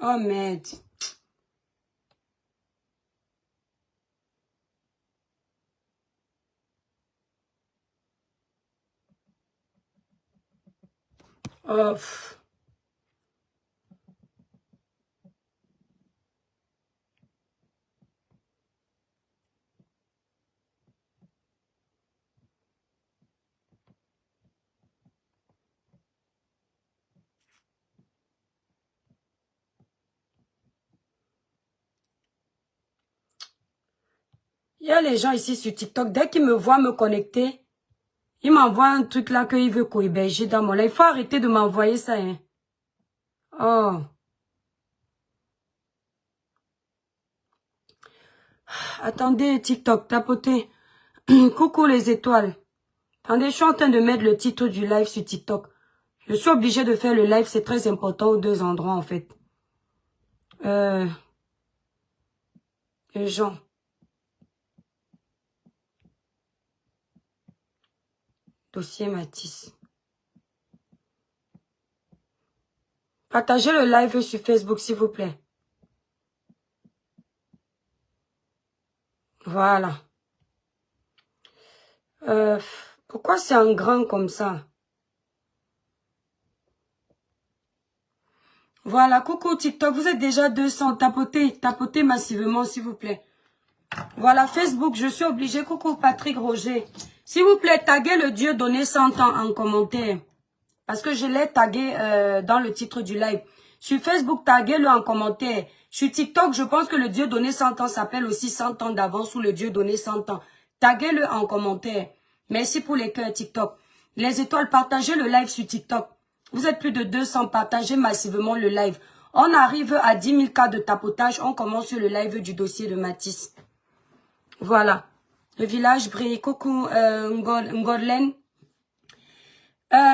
Oh merde. Oh. Il y a les gens ici sur TikTok, dès qu'ils me voient me connecter, ils m'envoient un truc là qu'ils veulent co-héberger dans mon live. Il faut arrêter de m'envoyer ça, hein. Oh. Attendez, TikTok, tapotez. Coucou les étoiles. Attendez, je suis en train de mettre le titre du live sur TikTok. Je suis obligée de faire le live, c'est très important aux deux endroits en fait. Les gens. Dossier Matisse. Partagez le live sur Facebook s'il vous plaît. Voilà. Pourquoi c'est en grand comme ça? Voilà, coucou TikTok, vous êtes déjà 200. Tapotez massivement s'il vous plaît. Voilà, Facebook, je suis obligée. Coucou Patrick Roger. S'il vous plaît, taguez le Dieu donné 100 ans en commentaire. Parce que je l'ai tagué dans le titre du live. Sur Facebook, taguez-le en commentaire. Sur TikTok, je pense que le Dieu donné 100 ans s'appelle aussi 100 ans d'avance ou le Dieu donné 100 ans. Taguez-le en commentaire. Merci pour les cœurs TikTok. Les étoiles, partagez le live sur TikTok. Vous êtes plus de 200, partagez massivement le live. On arrive à 10 000 cas de tapotage. On commence le live du dossier de Matisse. Voilà. Le village brille. Coucou Ngorlen.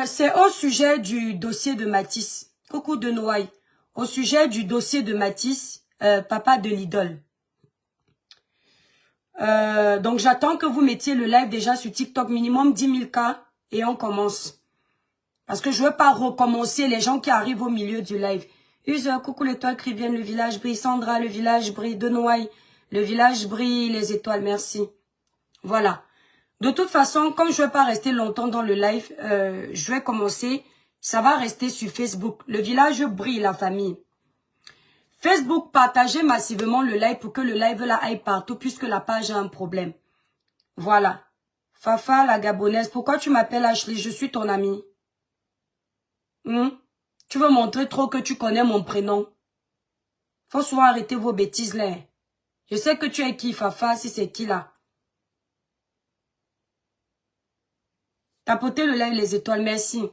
C'est au sujet du dossier de Matisse. Coucou de Noailles. Au sujet du dossier de Matisse, papa de l'idole. Donc j'attends que vous mettiez le live déjà sur TikTok, minimum 10 000 cas, et on commence. Parce que je ne veux pas recommencer les gens qui arrivent au milieu du live. Use, coucou l'étoile Cribienne, le village brille. Sandra, le village brille. De Noailles, le village brille. Les étoiles, merci. Voilà. De toute façon, comme je ne vais pas rester longtemps dans le live, je vais commencer. Ça va rester sur Facebook. Le village brille, la famille. Facebook, partagez massivement le live pour que le live là aille partout puisque la page a un problème. Voilà. Fafa, la Gabonaise, pourquoi tu m'appelles Ashley? Je suis ton amie. Tu veux montrer trop que tu connais mon prénom. Faut souvent arrêter vos bêtises là. Je sais que tu es qui, Fafa, si c'est qui là. Tapotez le live les étoiles, merci.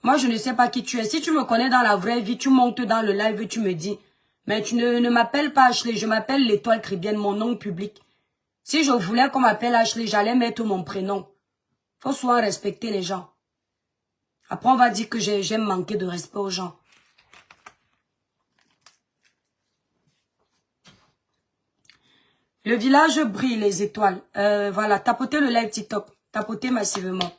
Moi, je ne sais pas qui tu es. Si tu me connais dans la vraie vie, tu montes dans le live et tu me dis. Mais tu ne m'appelles pas Ashley, je m'appelle l'étoile Cribienne, mon nom public. Si je voulais qu'on m'appelle Ashley, j'allais mettre mon prénom. Faut souvent respecter les gens. Après, on va dire que j'aime manquer de respect aux gens. Le village brille, les étoiles. Voilà, tapotez le live TikTok. Tapotez massivement.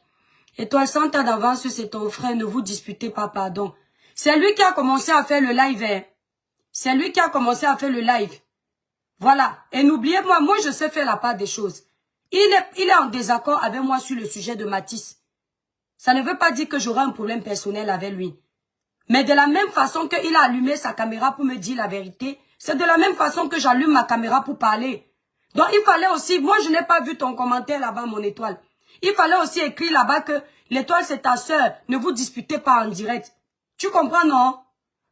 Étoile 100 ans d'avance, c'est ton frère, ne vous disputez pas, pardon. C'est lui qui a commencé à faire le live. Hein. C'est lui qui a commencé à faire le live. Voilà. Et n'oubliez moi je sais faire la part des choses. Il est en désaccord avec moi sur le sujet de Matisse. Ça ne veut pas dire que j'aurai un problème personnel avec lui. Mais de la même façon qu'il a allumé sa caméra pour me dire la vérité, c'est de la même façon que j'allume ma caméra pour parler. Donc il fallait aussi, moi je n'ai pas vu ton commentaire là-bas, mon étoile. Il fallait aussi écrire là-bas que l'étoile c'est ta sœur, ne vous disputez pas en direct. Tu comprends, non?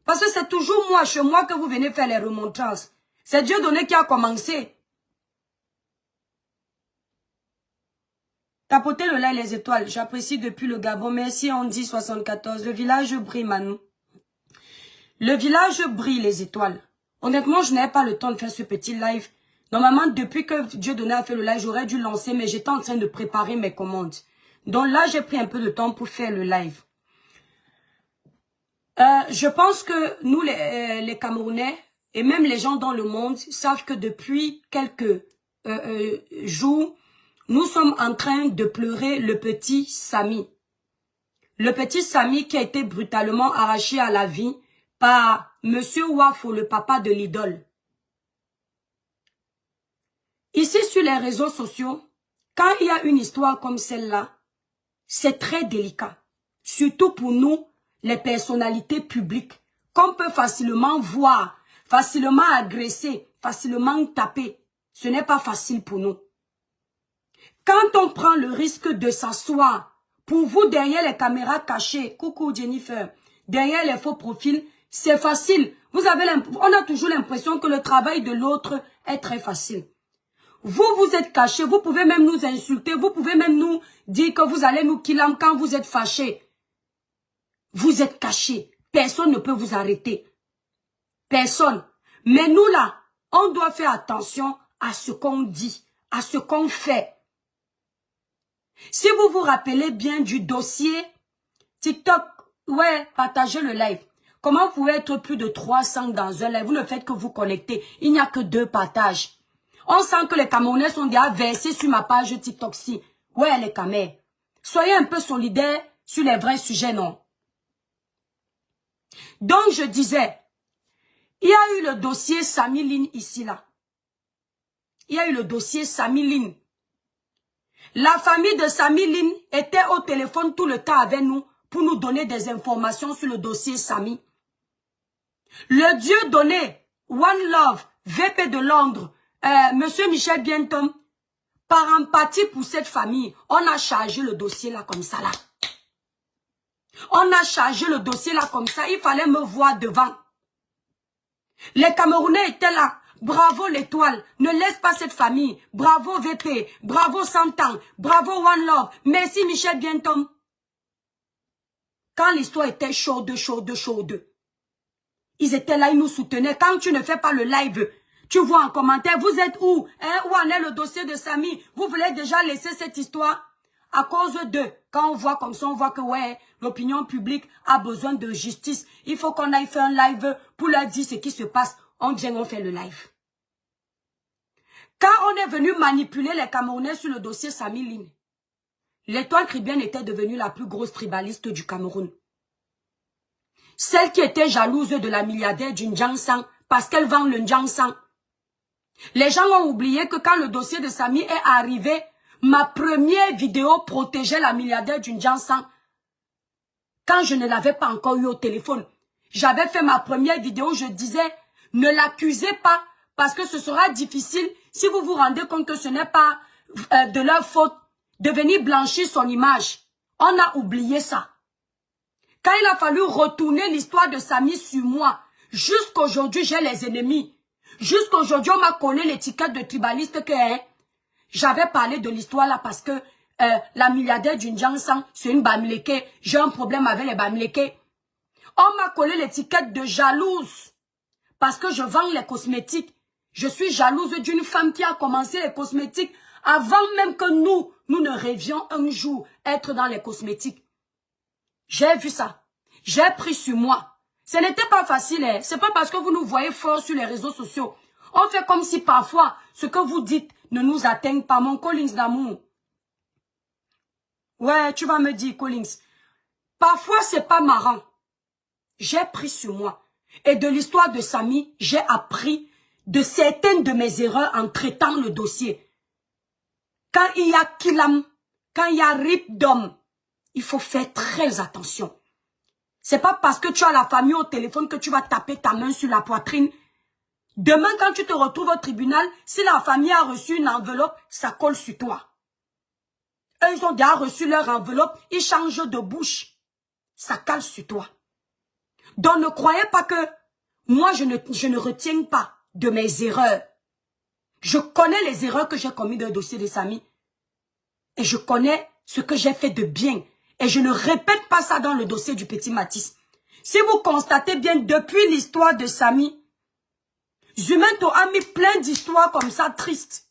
Parce que c'est toujours moi, chez moi, que vous venez faire les remontrances. C'est Dieu donné qui a commencé. Tapotez le lait les étoiles. J'apprécie depuis le Gabon. Merci, on dit 74. Le village brille, Manu. Le village brille, les étoiles. Honnêtement, je n'avais pas le temps de faire ce petit live. Normalement, depuis que Dieu donné a fait le live, j'aurais dû lancer, mais j'étais en train de préparer mes commandes. Donc là, j'ai pris un peu de temps pour faire le live. Je pense que nous, les Camerounais, et même les gens dans le monde, savent que depuis quelques jours, nous sommes en train de pleurer le petit Samy. Le petit Samy qui a été brutalement arraché à la vie par Monsieur Wafo, le papa de l'idole. Ici, sur les réseaux sociaux, quand il y a une histoire comme celle-là, c'est très délicat. Surtout pour nous, les personnalités publiques, qu'on peut facilement voir, facilement agresser, facilement taper. Ce n'est pas facile pour nous. Quand on prend le risque de s'asseoir, pour vous derrière les caméras cachées, coucou Jennifer, derrière les faux profils, c'est facile. On a toujours l'impression que le travail de l'autre est très facile. Vous, vous êtes cachés, vous pouvez même nous insulter, vous pouvez même nous dire que vous allez nous killer quand vous êtes fâchés. Vous êtes cachés, personne ne peut vous arrêter. Personne. Mais nous là, on doit faire attention à ce qu'on dit, à ce qu'on fait. Si vous vous rappelez bien du dossier TikTok, ouais, partagez le live. Comment vous pouvez être plus de 300 dans un live? Vous ne faites que vous connecter. Il n'y a que 2 partages. On sent que les Camerounais sont déjà versés sur ma page TikTok-ci. Ouais, les Camers. Soyez un peu solidaires sur les vrais sujets, non? Donc, je disais, il y a eu le dossier Samy Lin ici, là. Il y a eu le dossier Samy Lin. La famille de Samy Lin était au téléphone tout le temps avec nous pour nous donner des informations sur le dossier Samy. Le Dieu donné, One Love, VP de Londres, Monsieur Michel Bientom, par empathie pour cette famille, on a chargé le dossier là comme ça là. On a chargé le dossier là comme ça, il fallait me voir devant. Les Camerounais étaient là. Bravo l'étoile, ne laisse pas cette famille. Bravo VP, bravo Santan, bravo One Love. Merci Michel Bientom. Quand l'histoire était chaude, ils étaient là, ils nous soutenaient. Quand tu ne fais pas le live, tu vois en commentaire, vous êtes où? Hein? Où en est le dossier de Samy? Vous voulez déjà laisser cette histoire? À cause de, quand on voit comme ça, on voit que ouais, l'opinion publique a besoin de justice. Il faut qu'on aille faire un live pour leur dire ce qui se passe. On vient, on fait le live. Quand on est venu manipuler les Camerounais sur le dossier Samy Lin, l'étoile Caribéenne était devenue la plus grosse tribaliste du Cameroun. Celle qui était jalouse de la milliardaire du N'Djansang parce qu'elle vend le N'Djansang. Les gens ont oublié que quand le dossier de Samy est arrivé, ma première vidéo protégeait la milliardaire du N'Djansang. Quand je ne l'avais pas encore eu au téléphone, j'avais fait ma première vidéo, je disais, ne l'accusez pas parce que ce sera difficile si vous vous rendez compte que ce n'est pas de leur faute de venir blanchir son image. On a oublié ça. Quand il a fallu retourner l'histoire de Samy sur moi, jusqu'aujourd'hui j'ai les ennemis. Jusqu'aujourd'hui on m'a collé l'étiquette de tribaliste que j'avais parlé de l'histoire là parce que la milliardaire du N'Djansang, c'est une Bamileke. J'ai un problème avec les Bamileke. On m'a collé l'étiquette de jalouse parce que je vends les cosmétiques. Je suis jalouse d'une femme qui a commencé les cosmétiques avant même que nous ne rêvions un jour être dans les cosmétiques. J'ai vu ça. J'ai pris sur moi. Ce n'était pas facile. Hein. C'est pas parce que vous nous voyez fort sur les réseaux sociaux. On fait comme si parfois ce que vous dites ne nous atteigne pas. Mon Collins d'amour. Ouais, tu vas me dire, Collins. Parfois, c'est pas marrant. J'ai pris sur moi. Et de l'histoire de Samy, j'ai appris de certaines de mes erreurs en traitant le dossier. Quand il y a Kilam, quand il y a Rip d'homme, il faut faire très attention. C'est pas parce que tu as la famille au téléphone que tu vas taper ta main sur la poitrine. Demain, quand tu te retrouves au tribunal, si la famille a reçu une enveloppe, ça colle sur toi. Eux, ils ont déjà reçu leur enveloppe, ils changent de bouche. Ça cale sur toi. Donc, ne croyez pas que moi, je ne retiens pas de mes erreurs. Je connais les erreurs que j'ai commises dans le dossier de Samy. Et je connais ce que j'ai fait de bien. Et je ne répète pas ça dans le dossier du petit Matisse. Si vous constatez bien, depuis l'histoire de Samy, Zumento a mis plein d'histoires comme ça, tristes.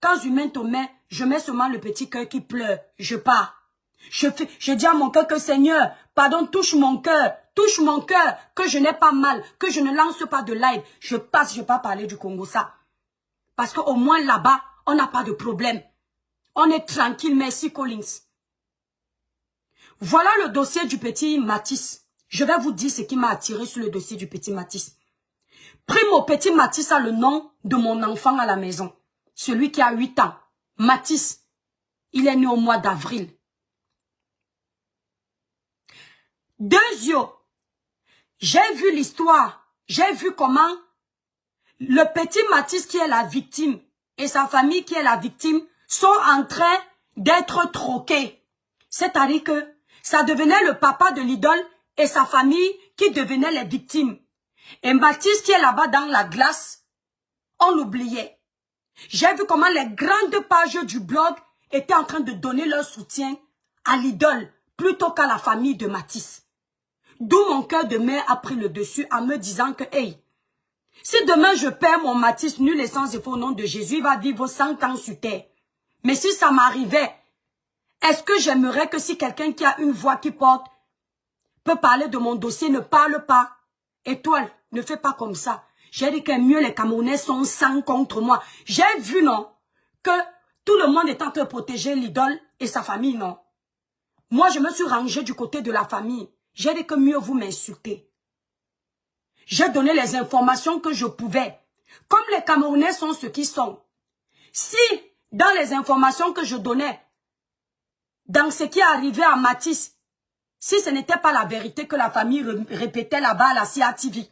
Quand Zumento met, je mets seulement le petit cœur qui pleure. Je pars. Je dis à mon cœur que Seigneur, pardon, touche mon cœur, que je n'ai pas mal, que je ne lance pas de live. Je passe, je ne vais pas parler du Congo, ça. Parce qu'au moins là-bas, on n'a pas de problème. On est tranquille, merci Collins. Voilà le dossier du petit Matisse. Je vais vous dire ce qui m'a attiré sur le dossier du petit Matisse. Primo, petit Matisse a le nom de mon enfant à la maison. Celui qui a 8 ans. Matisse, il est né au mois d'avril. Deuxièmement, j'ai vu l'histoire. J'ai vu comment le petit Matisse qui est la victime et sa famille qui est la victime sont en train d'être troqués. C'est-à-dire que ça devenait le papa de l'idole et sa famille qui devenaient les victimes. Et Matisse qui est là-bas dans la glace, on l'oubliait. J'ai vu comment les grandes pages du blog étaient en train de donner leur soutien à l'idole plutôt qu'à la famille de Matisse. D'où mon cœur de mère a pris le dessus en me disant que, hey, si demain je perds mon Matisse nul et sans effort au nom de Jésus, il va vivre 100 ans sur terre. Mais si ça m'arrivait, est-ce que j'aimerais que si quelqu'un qui a une voix qui porte peut parler de mon dossier, ne parle pas? Étoile, ne fais pas comme ça. J'ai dit que mieux les Camerounais sont 100 contre moi. J'ai vu, non, que tout le monde est en train de protéger l'idole et sa famille, non. Moi, je me suis rangée du côté de la famille. J'ai dit que mieux vous m'insultez. J'ai donné les informations que je pouvais. Comme les Camerounais sont ce qu'ils sont. Si, dans les informations que je donnais, dans ce qui est arrivé à Matisse, si ce n'était pas la vérité que la famille répétait là-bas à la CATV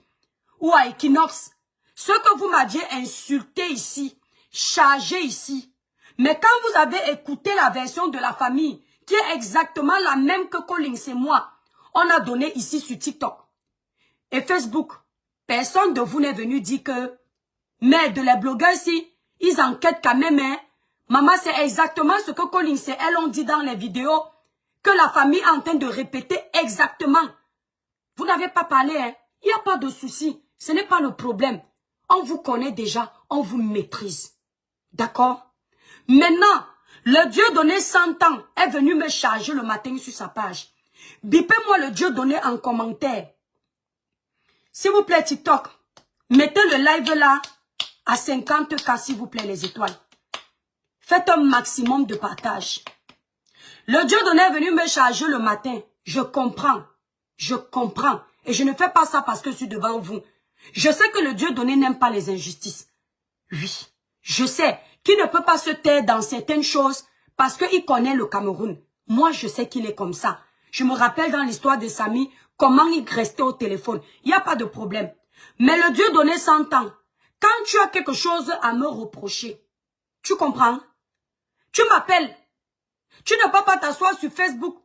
ou à Equinox, ce que vous m'aviez insulté ici, chargé ici, mais quand vous avez écouté la version de la famille, qui est exactement la même que Collins et moi, on a donné ici sur TikTok et Facebook, personne de vous n'est venu dire que, mais de les blogueurs ici, ils enquêtent quand même, hein. Maman, c'est exactement ce que Collins et elle ont dit dans les vidéos, que la famille est en train de répéter exactement. Vous n'avez pas parlé, hein. Il n'y a pas de souci. Ce n'est pas le problème. On vous connaît déjà, on vous maîtrise. D'accord? Maintenant, le Dieu donné 100 ans est venu me charger le matin sur sa page. Bipez-moi le Dieu donné en commentaire. S'il vous plaît, TikTok, mettez le live là à 50K, s'il vous plaît, les étoiles. Faites un maximum de partage. Le Dieu donné est venu me charger le matin. Je comprends. Je comprends. Et je ne fais pas ça parce que je suis devant vous. Je sais que le Dieu donné n'aime pas les injustices. Oui, je sais qu'il ne peut pas se taire dans certaines choses parce qu'il connaît le Cameroun. Moi, je sais qu'il est comme ça. Je me rappelle dans l'histoire de Samy, comment il restait au téléphone. Il n'y a pas de problème. Mais le Dieu donné 100 ans, quand tu as quelque chose à me reprocher, tu comprends? Tu m'appelles. Tu ne peux pas t'asseoir sur Facebook.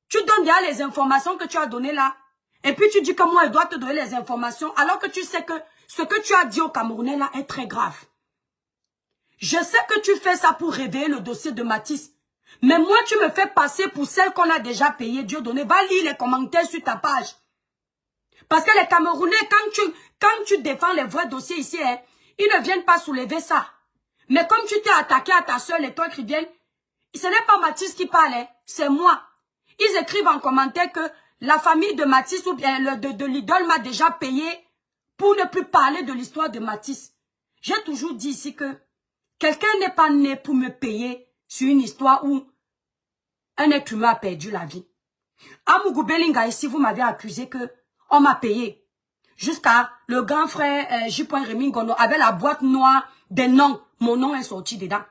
Tu donnes déjà les informations que tu as données là. Et puis tu dis que moi, je dois te donner les informations alors que tu sais que ce que tu as dit au Camerounais là est très grave. Je sais que tu fais ça pour réveiller le dossier de Matisse. Mais moi, tu me fais passer pour celle qu'on a déjà payée. Dieu donné, va lire les commentaires sur ta page. Parce que les Camerounais, quand tu défends les vrais dossiers ici, hein, ils ne viennent pas soulever ça. Mais comme tu t'es attaqué à ta soeur, les toi qui viennent, ce n'est pas Matisse qui parle, hein, c'est moi. Ils écrivent en commentaire que la famille de Matisse ou bien de l'idole m'a déjà payé pour ne plus parler de l'histoire de Matisse. J'ai toujours dit ici que quelqu'un n'est pas né pour me payer sur une histoire où un être humain a perdu la vie. À Mougoubelinga, ici, vous m'avez accusé que on m'a payé. Jusqu'à le grand frère J. Rémy Gono avec la boîte noire des noms. Mon nom est sorti dedans.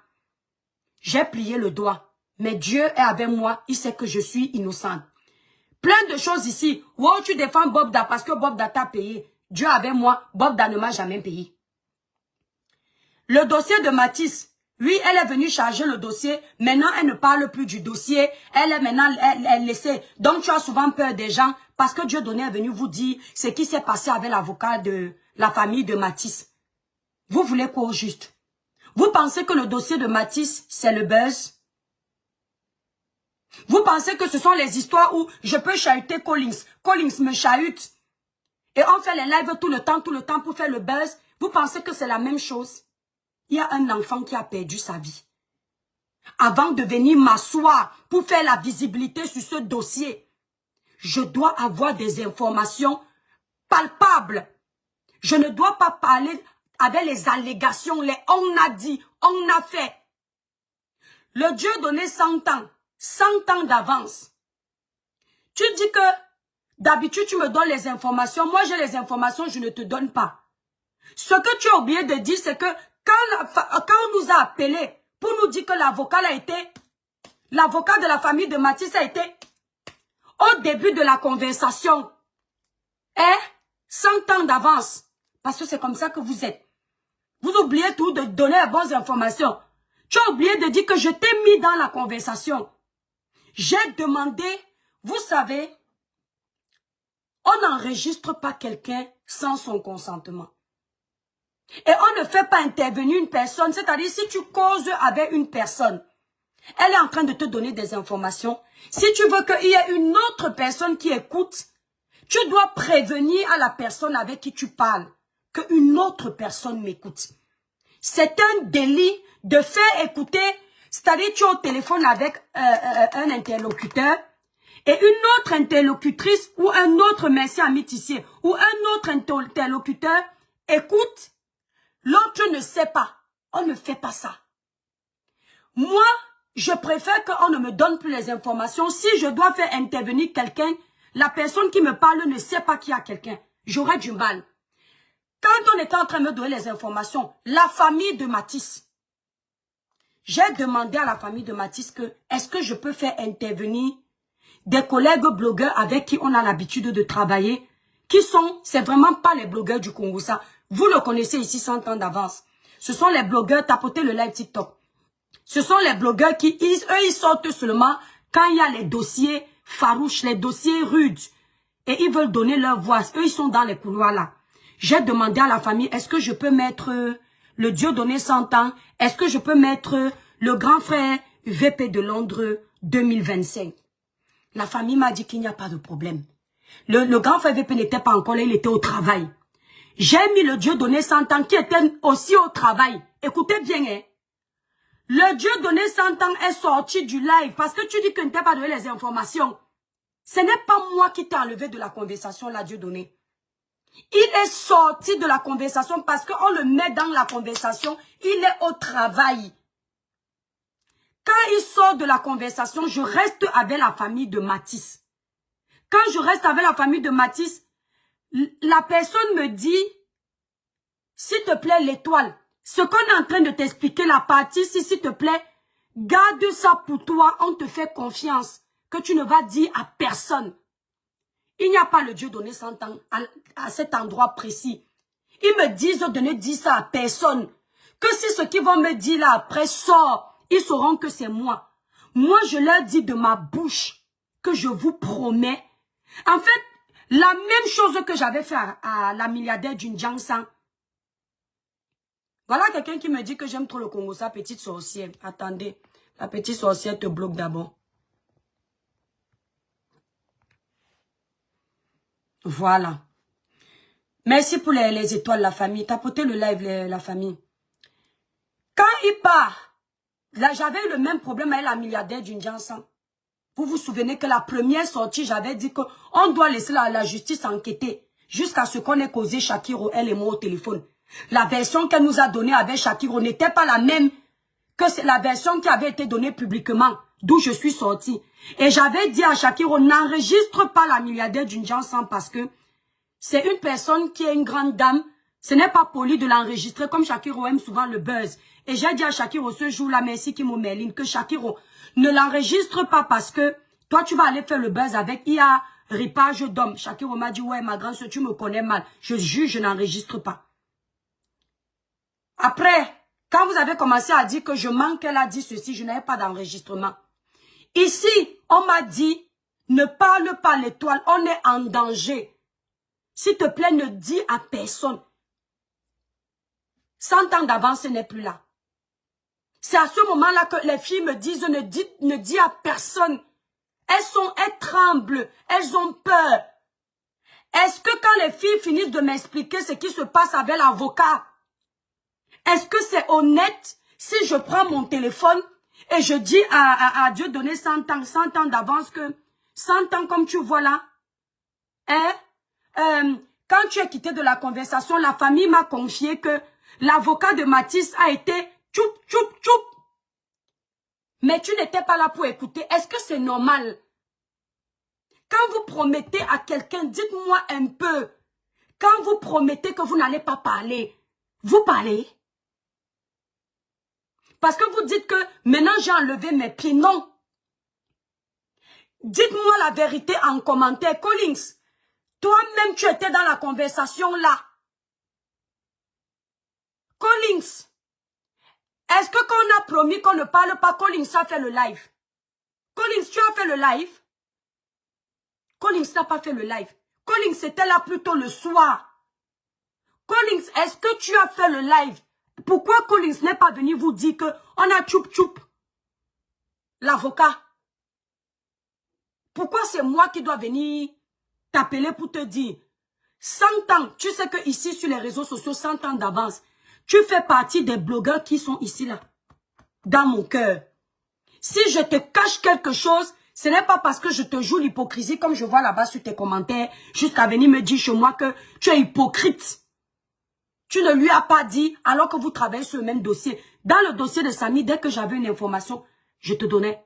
J'ai plié le doigt. Mais Dieu est avec moi. Il sait que je suis innocente. Plein de choses ici. Wow, tu défends Bobda parce que Bobda t'a payé. Dieu est avec moi. Bobda ne m'a jamais payé. Le dossier de Matisse. Oui, elle est venue charger le dossier. Maintenant, elle ne parle plus du dossier. Elle est maintenant, elle laissée. Donc, tu as souvent peur des gens parce que Dieu donné est venu vous dire ce qui s'est passé avec l'avocat de la famille de Matisse. Vous voulez quoi au juste? Vous pensez que le dossier de Matisse, c'est le buzz? Vous pensez que ce sont les histoires où je peux chahuter Collins? Collins me chahute. Et on fait les lives tout le temps pour faire le buzz. Vous pensez que c'est la même chose? Il y a un enfant qui a perdu sa vie. Avant de venir m'asseoir pour faire la visibilité sur ce dossier, je dois avoir des informations palpables. Je ne dois pas parler avec les allégations, les on a dit, on a fait. Le Dieu donné 100 ans. 100 ans d'avance. Tu dis que D'habitude, tu me donnes les informations. Moi, j'ai les informations, je ne te donne pas. Ce que tu as oublié de dire, c'est que quand on nous a appelés pour nous dire que l'avocat de la famille de Mathis a été au début de la conversation. 100 ans d'avance. Parce que c'est comme ça que vous êtes. Vous oubliez tout de donner les bonnes informations. Tu as oublié de dire que je t'ai mis dans la conversation. J'ai demandé, vous savez, on n'enregistre pas quelqu'un sans son consentement. Et on ne fait pas intervenir une personne, c'est-à-dire si tu causes avec une personne, elle est en train de te donner des informations. Si tu veux qu'il y ait une autre personne qui écoute, tu dois prévenir à la personne avec qui tu parles qu'une autre personne m'écoute. C'est un délit de faire écouter, c'est-à-dire tu es au téléphone avec un interlocuteur et une autre interlocutrice ou un autre médecin amitié ou un autre interlocuteur écoute, l'autre ne sait pas. On ne fait pas ça. Moi, je préfère qu'on ne me donne plus les informations. Si je dois faire intervenir quelqu'un, la personne qui me parle ne sait pas qu'il y a quelqu'un. J'aurais du mal. Quand on était en train de me donner les informations, la famille de Mathis, j'ai demandé à la famille de Mathis que est-ce que je peux faire intervenir des collègues blogueurs avec qui on a l'habitude de travailler, qui sont, c'est vraiment pas les blogueurs du Congo, ça. Vous le connaissez ici 100 ans d'avance. Ce sont les blogueurs, tapotez le live TikTok. Ce sont les blogueurs qui, eux, ils sortent seulement quand il y a les dossiers farouches, les dossiers rudes. Et ils veulent donner leur voix. Eux, ils sont dans les couloirs là. J'ai demandé à la famille, est-ce que je peux mettre le Dieudonné 100 ans? Est-ce que je peux mettre le grand frère VP de Londres 2025? La famille m'a dit qu'il n'y a pas de problème. Le grand frère VP n'était pas encore là, il était au travail. J'ai mis le Dieudonné 100 ans qui était aussi au travail. Écoutez bien, hein. Le Dieudonné 100 ans est sorti du live parce que tu dis que tu n'as pas donné les informations. Ce n'est pas moi qui t'ai enlevé de la conversation, là, Dieudonné. Il est sorti de la conversation parce qu'on le met dans la conversation. Il est au travail. Quand il sort de la conversation, je reste avec la famille de Mathis. Quand je reste avec la famille de Mathis, la personne me dit, s'il te plaît, l'étoile, ce qu'on est en train de t'expliquer, la partie, s'il te plaît, garde ça pour toi, on te fait confiance, que tu ne vas dire à personne. Il n'y a pas le Dieudonné 100 ans à cet endroit précis. Ils me disent de ne dire ça à personne. Que si ce qu'ils vont me dire là après sort, ils sauront que c'est moi. Moi, je leur dis de ma bouche que je vous promets. En fait, la même chose que j'avais fait à la milliardaire d'une Jiangsan. Voilà quelqu'un qui me dit que j'aime trop le Congo, sa petite sorcière. Attendez, la petite sorcière te bloque d'abord. Voilà. Merci pour les étoiles, la famille. Tapotez le live, la famille. Quand il part, là, j'avais eu le même problème avec la milliardaire d'une Janssen. Vous vous souvenez que la première sortie, j'avais dit qu'on doit laisser la justice enquêter jusqu'à ce qu'on ait causé Shakiro, elle et moi au téléphone. La version qu'elle nous a donnée avec Shakiro n'était pas la même que la version qui avait été donnée publiquement, d'où je suis sortie. Et j'avais dit à Shakiro, n'enregistre pas la milliardaire d'une Janssen parce que c'est une personne qui est une grande dame. Ce n'est pas poli de l'enregistrer comme Shakiro aime souvent le buzz. Et j'ai dit à Shakiro ce jour-là, merci Kimo Merlin, que Shakiro ne l'enregistre pas parce que toi tu vas aller faire le buzz avec, il y a ripage d'hommes. Shakiro m'a dit, ouais ma grande soeur, tu me connais mal. Je juge, je n'enregistre pas. Après, quand vous avez commencé à dire que je manque, elle a dit ceci, je n'avais pas d'enregistrement. Ici, on m'a dit, ne parle pas l'étoile, on est en danger. S'il te plaît, ne dis à personne. 100 ans d'avance, ce n'est plus là. C'est à ce moment-là que les filles me disent, ne dis à personne. Elles tremblent, elles ont peur. Est-ce que quand les filles finissent de m'expliquer ce qui se passe avec l'avocat, est-ce que c'est honnête si je prends mon téléphone et je dis à Dieudonné 100 ans d'avance que 100 ans comme tu vois là, quand tu es quitté de la conversation, la famille m'a confié que l'avocat de Mathis a été tchoup, tchoup, tchoup. Mais tu n'étais pas là pour écouter. Est-ce que c'est normal? Quand quand vous promettez à quelqu'un, dites-moi un peu. Quand vous promettez que vous n'allez pas parler, vous parlez. Parce que vous dites que maintenant j'ai enlevé mes pieds. Non. Dites-moi la vérité en commentaire. Collins, toi-même tu étais dans la conversation là. Collins, est-ce que quand on a promis qu'on ne parle pas, Collins a fait le live? Collins, tu as fait le live? Collins n'a pas fait le live. Collins était là plutôt le soir. Collins, est-ce que tu as fait le live? Pourquoi Collins n'est pas venu vous dire que on a tchoup-tchoup l'avocat? Pourquoi c'est moi qui dois venir t'appeler pour te dire 100 ans, tu sais que ici sur les réseaux sociaux, 100 ans d'avance, tu fais partie des blogueurs qui sont ici là, dans mon cœur. Si je te cache quelque chose, ce n'est pas parce que je te joue l'hypocrisie comme je vois là-bas sur tes commentaires, jusqu'à venir me dire chez moi que tu es hypocrite. Tu ne lui as pas dit alors que vous travaillez sur le même dossier. Dans le dossier de Samy, dès que j'avais une information, je te donnais.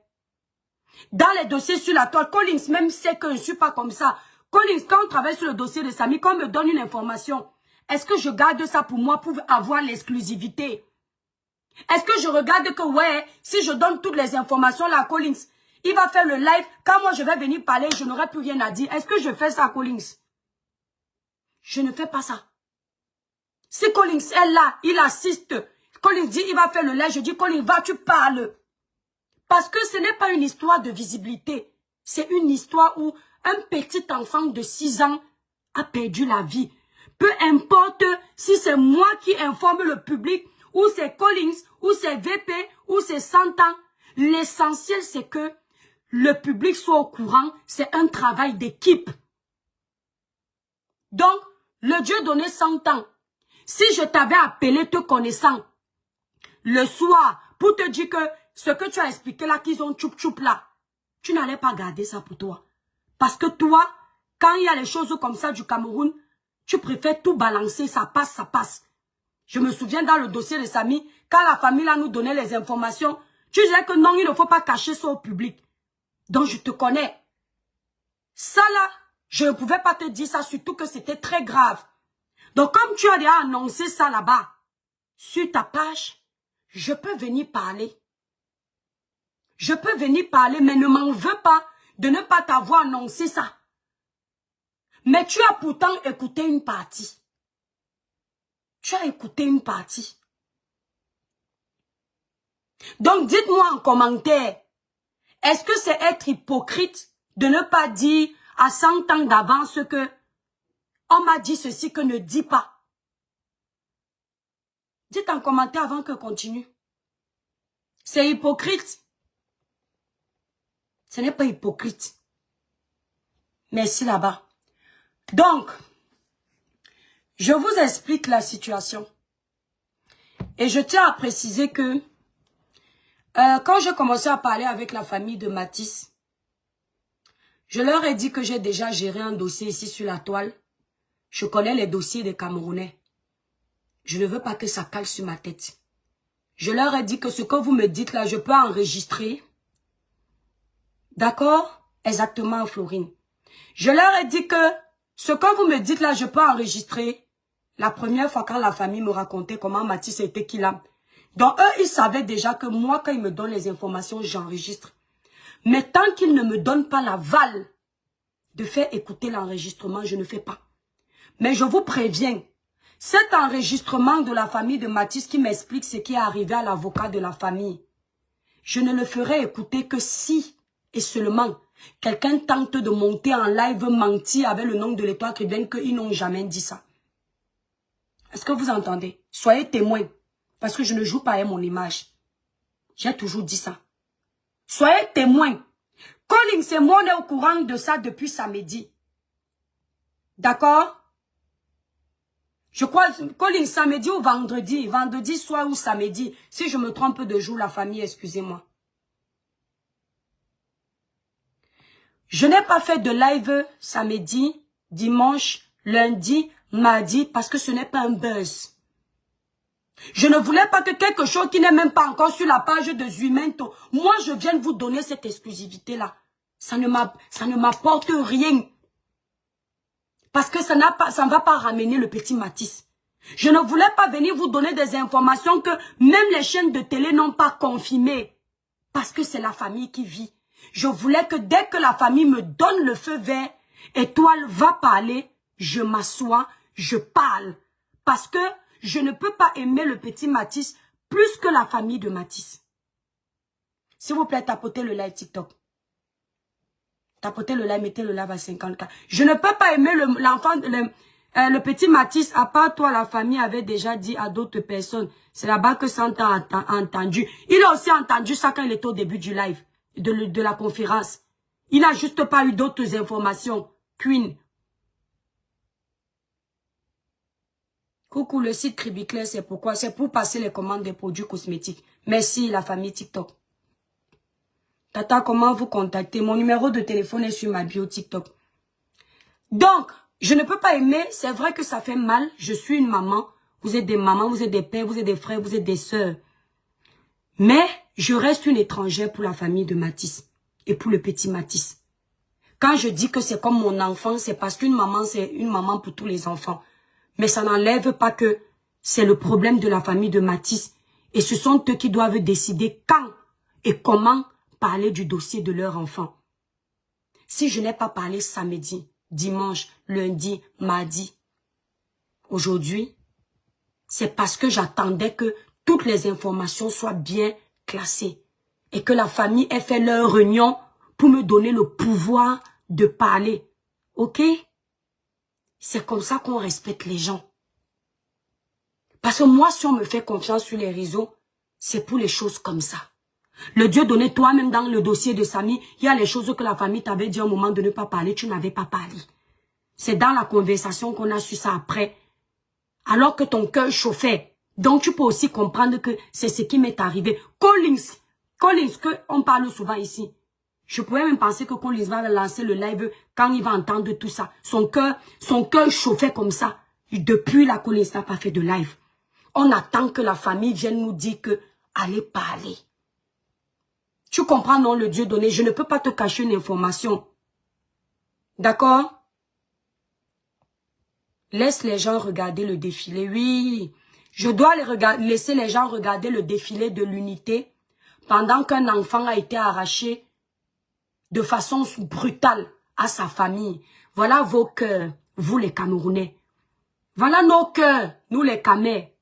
Dans les dossiers sur la toile, Collins même sait que je ne suis pas comme ça. Collins, quand on travaille sur le dossier de Samy, quand on me donne une information, est-ce que je garde ça pour moi pour avoir l'exclusivité? Est-ce que je regarde que, ouais, si je donne toutes les informations là à Collins, il va faire le live, quand moi je vais venir parler, je n'aurai plus rien à dire. Est-ce que je fais ça à Collins? Je ne fais pas ça. Si Collins est là, il assiste. Collins dit, il va faire le live, je dis, Collins, va, tu parles. Parce que ce n'est pas une histoire de visibilité. C'est une histoire où un petit enfant de 6 ans a perdu la vie. Peu importe si c'est moi qui informe le public, ou c'est Collins, ou c'est VP, ou c'est 100 ans. L'essentiel, c'est que le public soit au courant. C'est un travail d'équipe. Donc, le Dieu donné 100 ans. Si je t'avais appelé te connaissant, le soir, pour te dire que ce que tu as expliqué là, qu'ils ont tchoup-tchoup là, tu n'allais pas garder ça pour toi. Parce que toi, quand il y a les choses comme ça du Cameroun, tu préfères tout balancer, ça passe, ça passe. Je me souviens dans le dossier de Samy, quand la famille là nous donnait les informations, tu disais que non, il ne faut pas cacher ça au public. Donc je te connais. Ça là, je ne pouvais pas te dire ça, surtout que c'était très grave. Donc comme tu as déjà annoncé ça là-bas, sur ta page, je peux venir parler. Je peux venir parler, mais ne m'en veux pas de ne pas t'avoir annoncé ça. Mais tu as pourtant écouté une partie. Tu as écouté une partie. Donc dites-moi en commentaire, est-ce que c'est être hypocrite de ne pas dire à 100 ans d'avance que on m'a dit ceci que ne dis pas? Dites en commentaire avant que continue. C'est hypocrite. Ce n'est pas hypocrite. Merci là-bas. Donc, je vous explique la situation. Et je tiens à préciser que quand j'ai commencé à parler avec la famille de Matisse, je leur ai dit que j'ai déjà géré un dossier ici sur la toile. Je connais les dossiers des Camerounais. Je ne veux pas que ça cale sur ma tête. Je leur ai dit que ce que vous me dites là, je peux enregistrer. D'accord? Exactement, Florine. Je leur ai dit que ce que vous me dites là, je peux enregistrer. La première fois quand la famille me racontait comment Matisse était qu'il a. Donc eux, ils savaient déjà que moi, quand ils me donnent les informations, j'enregistre. Mais tant qu'ils ne me donnent pas l'aval de faire écouter l'enregistrement, je ne fais pas. Mais je vous préviens, cet enregistrement de la famille de Matisse qui m'explique ce qui est arrivé à l'avocat de la famille, je ne le ferai écouter que si et seulement quelqu'un tente de monter en live mentir avec le nom de l'Étoile Tribune qu'ils n'ont jamais dit ça. Est-ce que vous entendez? Soyez témoins. Parce que je ne joue pas à mon image. J'ai toujours dit ça. Soyez témoins. Collins et moi, on est au courant de ça depuis samedi. D'accord? Je crois, Collins, samedi ou vendredi. Vendredi soir ou samedi. Si je me trompe de jour, la famille, excusez-moi. Je n'ai pas fait de live samedi, dimanche, lundi, mardi, parce que ce n'est pas un buzz. Je ne voulais pas que quelque chose qui n'est même pas encore sur la page de Zuimento, moi je viens de vous donner cette exclusivité-là. Ça ne m'apporte rien. Parce que ça ne va pas ramener le petit Matisse. Je ne voulais pas venir vous donner des informations que même les chaînes de télé n'ont pas confirmées. Parce que c'est la famille qui vit. Je voulais que dès que la famille me donne le feu vert, Étoile va parler, je m'assois, je parle. Parce que je ne peux pas aimer le petit Matisse plus que la famille de Matisse. S'il vous plaît, tapotez le live TikTok. Tapotez le live, mettez le live à 50K. Je ne peux pas aimer l'enfant, le petit Matisse, à part toi, la famille avait déjà dit à d'autres personnes. C'est là-bas que Santa a entendu. Il a aussi entendu ça quand il était au début du live, de la conférence. Il n'a juste pas eu d'autres informations. Queen. Coucou, le site Cribiclair, c'est pourquoi? C'est pour passer les commandes des produits cosmétiques. Merci, la famille TikTok. Tata, comment vous contacter? Mon numéro de téléphone est sur ma bio TikTok. Donc, je ne peux pas aimer. C'est vrai que ça fait mal. Je suis une maman. Vous êtes des mamans, vous êtes des pères, vous êtes des frères, vous êtes des sœurs. Mais, je reste une étrangère pour la famille de Matisse. Et pour le petit Matisse. Quand je dis que c'est comme mon enfant, c'est parce qu'une maman, c'est une maman pour tous les enfants. Mais ça n'enlève pas que c'est le problème de la famille de Matisse. Et ce sont eux qui doivent décider quand et comment parler du dossier de leur enfant. Si je n'ai pas parlé samedi, dimanche, lundi, mardi, aujourd'hui, c'est parce que j'attendais que toutes les informations soient bien classées et que la famille ait fait leur réunion pour me donner le pouvoir de parler. Ok? C'est comme ça qu'on respecte les gens. Parce que moi, si on me fait confiance sur les réseaux, c'est pour les choses comme ça. Le Dieu donné, toi-même dans le dossier de Samy, il y a les choses que la famille t'avait dit au moment de ne pas parler, tu n'avais pas parlé. C'est dans la conversation qu'on a su ça après. Alors que ton cœur chauffait. Donc tu peux aussi comprendre que c'est ce qui m'est arrivé. Collins, qu'on parle souvent ici. Je pouvais même penser que Collins va lancer le live quand il va entendre tout ça. Son cœur chauffait comme ça. Depuis la Collins n'a pas fait de live. On attend que la famille vienne nous dire que allez parler. Tu comprends, non, le Dieu donné? Je ne peux pas te cacher une information. D'accord? Laisse les gens regarder le défilé. Oui, je dois laisser les gens regarder le défilé de l'unité pendant qu'un enfant a été arraché de façon brutale à sa famille. Voilà vos cœurs, vous les Camerounais. Voilà nos cœurs, nous les Camers.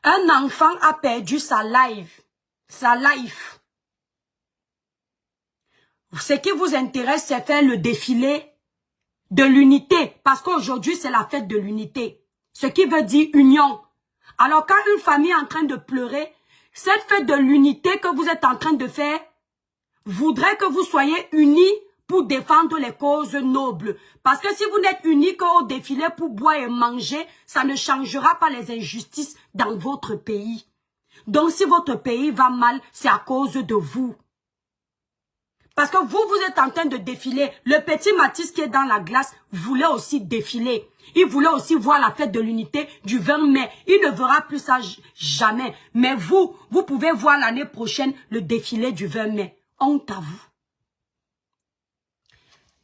Un enfant a perdu sa life. Ce qui vous intéresse, c'est faire le défilé de l'unité. Parce qu'aujourd'hui, c'est la fête de l'unité. Ce qui veut dire union. Alors, quand une famille est en train de pleurer, cette fête de l'unité que vous êtes en train de faire voudrait que vous soyez unis pour défendre les causes nobles. Parce que si vous n'êtes unis qu'au défilé pour boire et manger, ça ne changera pas les injustices dans votre pays. Donc, si votre pays va mal, c'est à cause de vous. Parce que vous êtes en train de défiler. Le petit Matisse qui est dans la glace voulait aussi défiler. Il voulait aussi voir la fête de l'unité du 20 mai. Il ne verra plus ça jamais. Mais vous pouvez voir l'année prochaine le défilé du 20 mai. Honte à vous.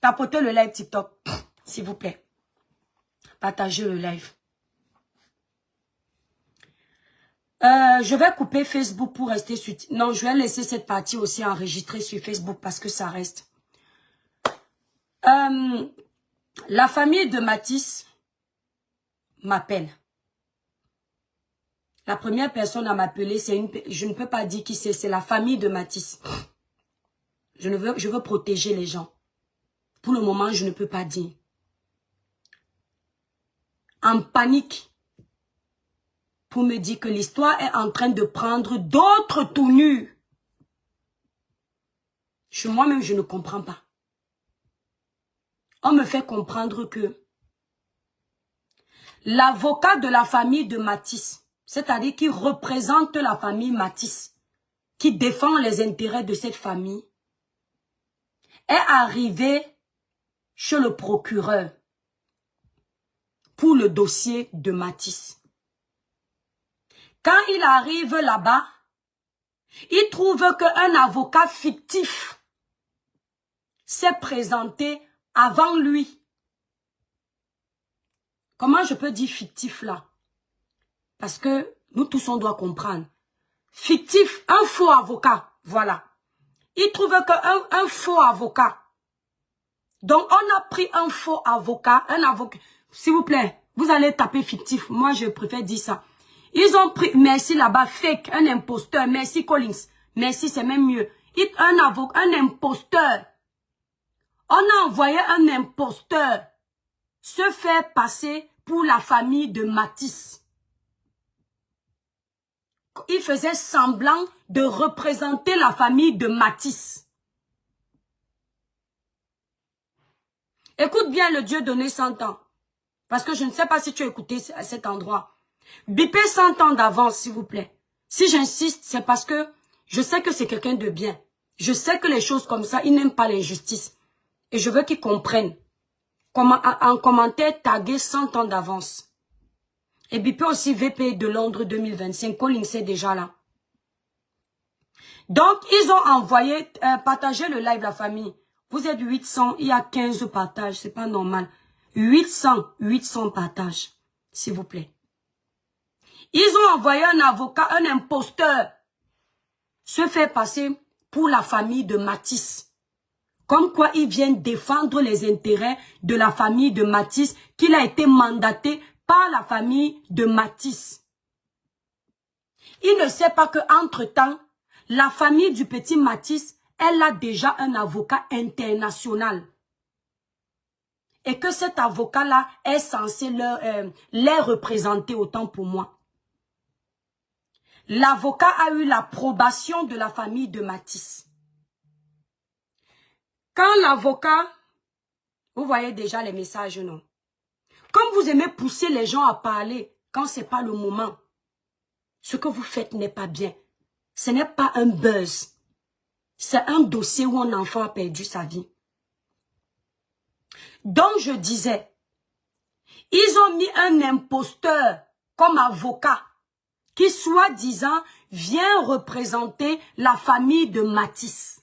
Tapotez le live TikTok, s'il vous plaît. Partagez le live. Je vais couper Facebook pour rester sur... Non, je vais laisser cette partie aussi enregistrée sur Facebook parce que ça reste. La famille de Matisse m'appelle. La première personne à m'appeler, c'est une... Je ne peux pas dire qui c'est la famille de Matisse. Je veux protéger les gens. Pour le moment, je ne peux pas dire. En panique. Pour me dire que l'histoire est en train de prendre d'autres tournures. Moi-même, je ne comprends pas. On me fait comprendre que l'avocat de la famille de Matisse, c'est-à-dire qui représente la famille Matisse, qui défend les intérêts de cette famille, est arrivé chez le procureur pour le dossier de Matisse. Quand il arrive là-bas, il trouve qu'un avocat fictif s'est présenté avant lui. Comment je peux dire fictif là? Parce que nous tous on doit comprendre. Fictif, un faux avocat, voilà. Il trouve qu'un faux avocat. Donc on a pris un faux avocat, un avocat. S'il vous plaît, vous allez taper fictif. Moi je préfère dire ça. Ils ont pris, merci là-bas, fake, un imposteur, merci Collins. Merci, c'est même mieux. Un avocat, un imposteur. On a envoyé un imposteur se faire passer pour la famille de Matisse. Il faisait semblant de représenter la famille de Matisse. Écoute bien le Dieu donné 100 ans. Parce que je ne sais pas si tu as écouté à cet endroit. Bipez 100 ans d'avance, s'il vous plaît. Si j'insiste, c'est parce que je sais que c'est quelqu'un de bien. Je sais que les choses comme ça, il n'aime pas l'injustice. Et je veux qu'il comprenne. En commentaire, taguer 100 ans d'avance. Et bipez aussi VP de Londres 2025. Colin, c'est déjà là. Donc, ils ont envoyé, partager le live, la famille. Vous êtes 800, il y a 15 partages, c'est pas normal. 800 partages, s'il vous plaît. Ils ont envoyé un avocat, un imposteur, se faire passer pour la famille de Matisse. Comme quoi ils viennent défendre les intérêts de la famille de Matisse, qu'il a été mandaté par la famille de Matisse. Il ne sait pas qu'entre-temps, la famille du petit Matisse, elle a déjà un avocat international. Et que cet avocat-là est censé les représenter autant pour moi. L'avocat a eu l'approbation de la famille de Matisse. Quand l'avocat, vous voyez déjà les messages, non? Comme vous aimez pousser les gens à parler quand ce n'est pas le moment, ce que vous faites n'est pas bien. Ce n'est pas un buzz. C'est un dossier où un enfant a perdu sa vie. Donc je disais, ils ont mis un imposteur comme avocat qui soi-disant vient représenter la famille de Matisse.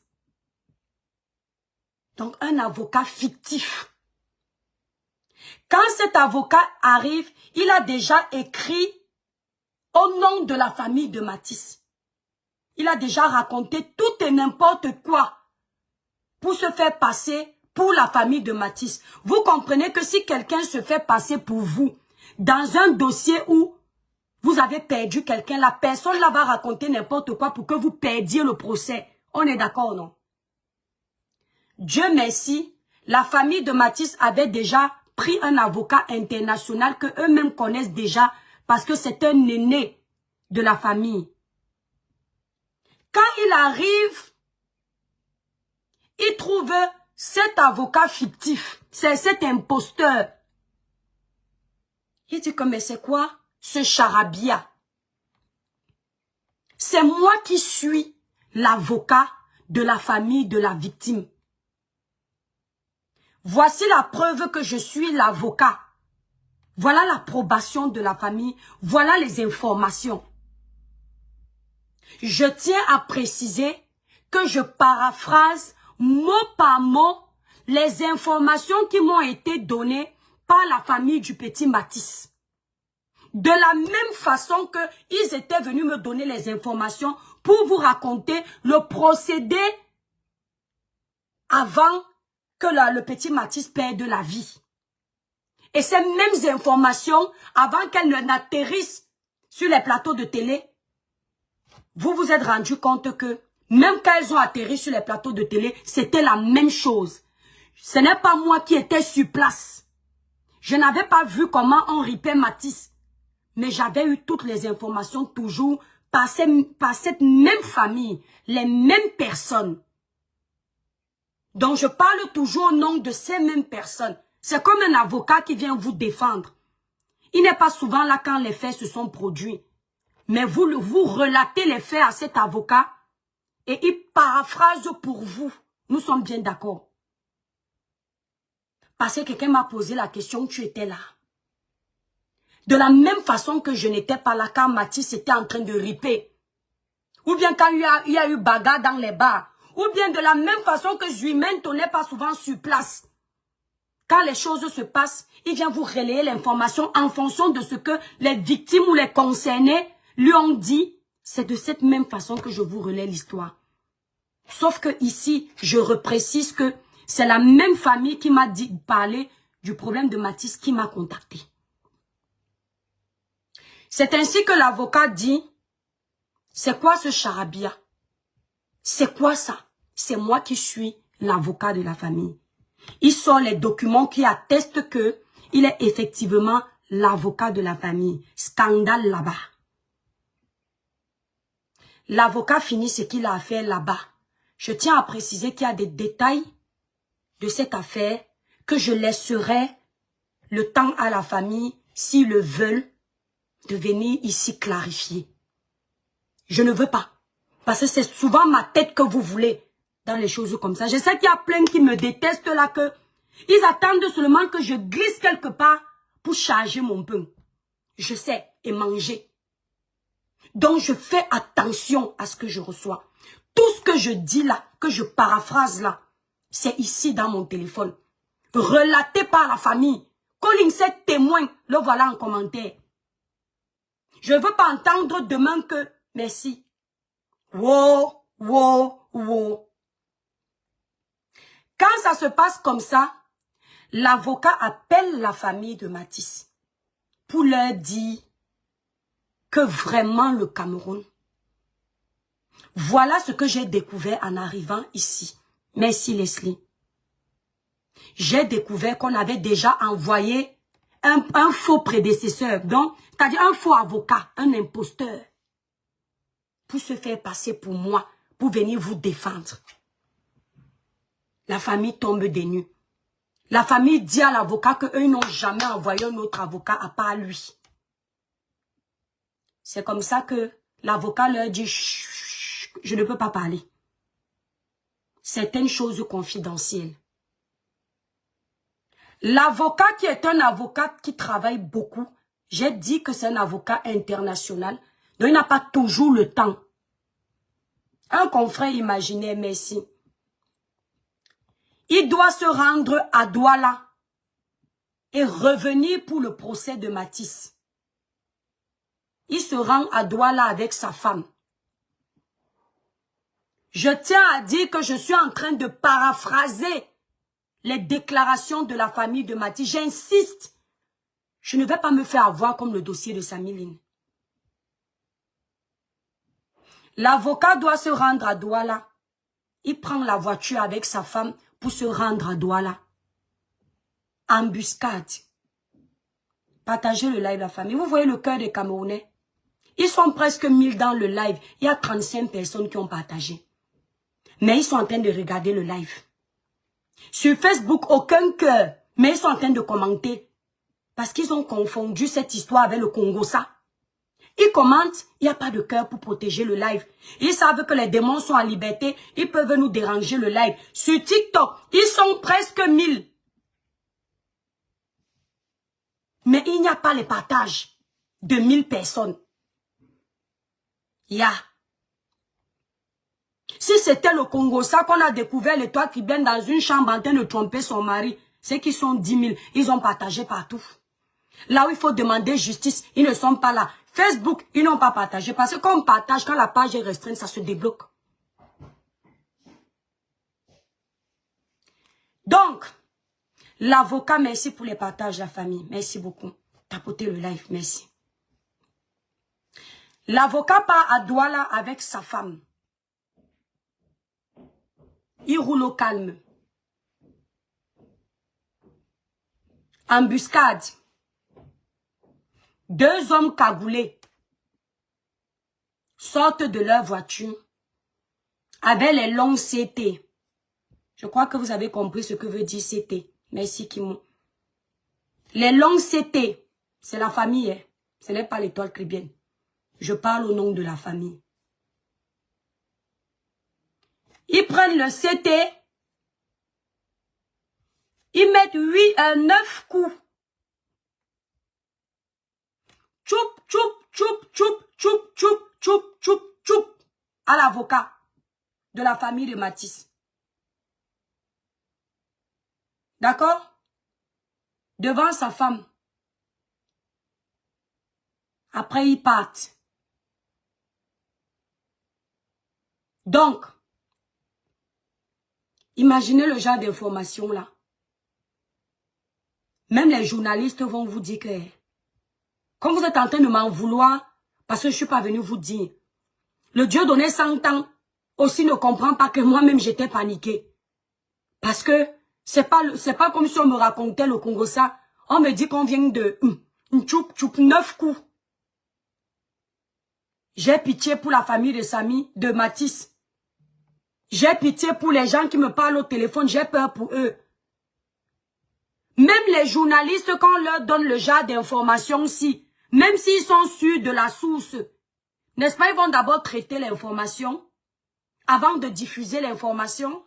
Donc un avocat fictif. Quand cet avocat arrive, il a déjà écrit au nom de la famille de Matisse. Il a déjà raconté tout et n'importe quoi pour se faire passer pour la famille de Matisse. Vous comprenez que si quelqu'un se fait passer pour vous dans un dossier où vous avez perdu quelqu'un, la personne là va raconter n'importe quoi pour que vous perdiez le procès. On est d'accord, non? Dieu merci, la famille de Matisse avait déjà pris un avocat international que eux-mêmes connaissent déjà parce que c'est un aîné de la famille. Quand il arrive, il trouve cet avocat fictif, c'est cet imposteur. Il dit que mais c'est quoi ce charabia? C'est moi qui suis l'avocat de la famille de la victime. Voici la preuve que je suis l'avocat. Voilà l'approbation de la famille. Voilà les informations. Je tiens à préciser que je paraphrase mot par mot les informations qui m'ont été données par la famille du petit Matisse. De la même façon que ils étaient venus me donner les informations pour vous raconter le procédé avant que le petit Matisse perde la vie. Et ces mêmes informations, avant qu'elles n'atterrissent sur les plateaux de télé, vous vous êtes rendu compte que même quand elles ont atterri sur les plateaux de télé, c'était la même chose. Ce n'est pas moi qui étais sur place. Je n'avais pas vu comment on ripait Matisse. Mais j'avais eu toutes les informations toujours par cette même famille, les mêmes personnes. Donc je parle toujours au nom de ces mêmes personnes. C'est comme un avocat qui vient vous défendre. Il n'est pas souvent là quand les faits se sont produits. Mais vous relatez les faits à cet avocat et il paraphrase pour vous. Nous sommes bien d'accord. Parce que quelqu'un m'a posé la question, tu étais là. De la même façon que je n'étais pas là quand Matisse était en train de riper. Ou bien quand il y a eu bagarre dans les bars. Ou bien de la même façon que Zuimento n'est pas souvent sur place. Quand les choses se passent, il vient vous relayer l'information en fonction de ce que les victimes ou les concernés lui ont dit. C'est de cette même façon que je vous relais l'histoire. Sauf que ici, je reprécise que c'est la même famille qui m'a dit parler du problème de Mathis qui m'a contacté. C'est ainsi que l'avocat dit, c'est quoi ce charabia? C'est quoi ça? C'est moi qui suis l'avocat de la famille. Il sort les documents qui attestent que il est effectivement l'avocat de la famille. Scandale là-bas. L'avocat finit ce qu'il a à faire là-bas. Je tiens à préciser qu'il y a des détails de cette affaire que je laisserai le temps à la famille, s'ils le veulent, de venir ici clarifier. Je ne veux pas. Parce que c'est souvent ma tête que vous voulez dans les choses comme ça. Je sais qu'il y a plein qui me détestent là, que ils attendent seulement que je glisse quelque part pour charger mon pain. Je sais, et manger. Donc je fais attention à ce que je reçois. Tout ce que je dis là, que je paraphrase là, c'est ici dans mon téléphone. Relaté par la famille. Colin, c'est témoin, le voilà en commentaire. Je ne veux pas entendre demain que merci. Wow, wow, wow. Quand ça se passe comme ça, l'avocat appelle la famille de Mathis pour leur dire que vraiment le Cameroun, voilà ce que j'ai découvert en arrivant ici. Merci Leslie. J'ai découvert qu'on avait déjà envoyé un faux prédécesseur, donc, c'est-à-dire un faux avocat, un imposteur, pour se faire passer pour moi, pour venir vous défendre. La famille tombe des nues. La famille dit à l'avocat qu'eux n'ont jamais envoyé un autre avocat à part lui. C'est comme ça que l'avocat leur dit, chut, je ne peux pas parler. Certaines choses confidentielles. L'avocat qui est un avocat qui travaille beaucoup, j'ai dit que c'est un avocat international, donc il n'a pas toujours le temps. Un confrère imaginaire, merci. Il doit se rendre à Douala et revenir pour le procès de Mathis. Il se rend à Douala avec sa femme. Je tiens à dire que je suis en train de paraphraser les déclarations de la famille de Mathis. J'insiste. Je ne vais pas me faire avoir comme le dossier de Samiline. L'avocat doit se rendre à Douala. Il prend la voiture avec sa femme pour se rendre à Douala. Embuscade. Partagez le live, la famille. Vous voyez le cœur des Camerounais. Ils sont presque 1000 dans le live. Il y a 35 personnes qui ont partagé. Mais ils sont en train de regarder le live. Sur Facebook, aucun cœur. Mais ils sont en train de commenter. Parce qu'ils ont confondu cette histoire avec le Congo-ça. Ils commentent, il n'y a pas de cœur pour protéger le live. Ils savent que les démons sont en liberté. Ils peuvent nous déranger le live. Sur TikTok, ils sont presque 1000. Mais il n'y a pas les partages de 1000 personnes. Si c'était le Congo, ça qu'on a découvert l'étoile qui vient dans une chambre en train de tromper son mari, c'est qu'ils sont 10 000. Ils ont partagé partout. Là où il faut demander justice, ils ne sont pas là. Facebook, ils n'ont pas partagé. Parce que quand on partage, quand la page est restreinte, ça se débloque. Donc, l'avocat, merci pour les partages, la famille. Merci beaucoup. Tapotez le live, merci. L'avocat part à Douala avec sa femme. Il roule au calme. Embuscade. 2 hommes cagoulés sortent de leur voiture avec les longs CT. Je crois que vous avez compris ce que veut dire CT. Merci Kimon. Les longs CT, c'est la famille, hein? Ce n'est pas l'étoile chrétienne. Je parle au nom de la famille. Ils prennent le CT, ils mettent 9 coups. Tchoup, tchoup, tchoup, tchoup, tchoup, tchoup, tchoup, tchoup, tchoup, à l'avocat. de la famille de Matisse. D'accord? Devant sa femme. Après, ils partent. Donc, imaginez le genre d'information là. Même les journalistes vont vous dire que, comme vous êtes en train de m'en vouloir, parce que je ne suis pas venu vous dire, le Dieu donné 100 ans aussi ne comprend pas que moi-même j'étais paniqué. Parce que c'est pas comme si on me racontait le Congo ça. On me dit qu'on vient de tchoup 9 coups. J'ai pitié pour la famille de Samy, de Matisse. J'ai pitié pour les gens qui me parlent au téléphone. J'ai peur pour eux. Même les journalistes, quand on leur donne le genre d'information, si, même s'ils sont sûrs de la source, n'est-ce pas, ils vont d'abord traiter l'information avant de diffuser l'information.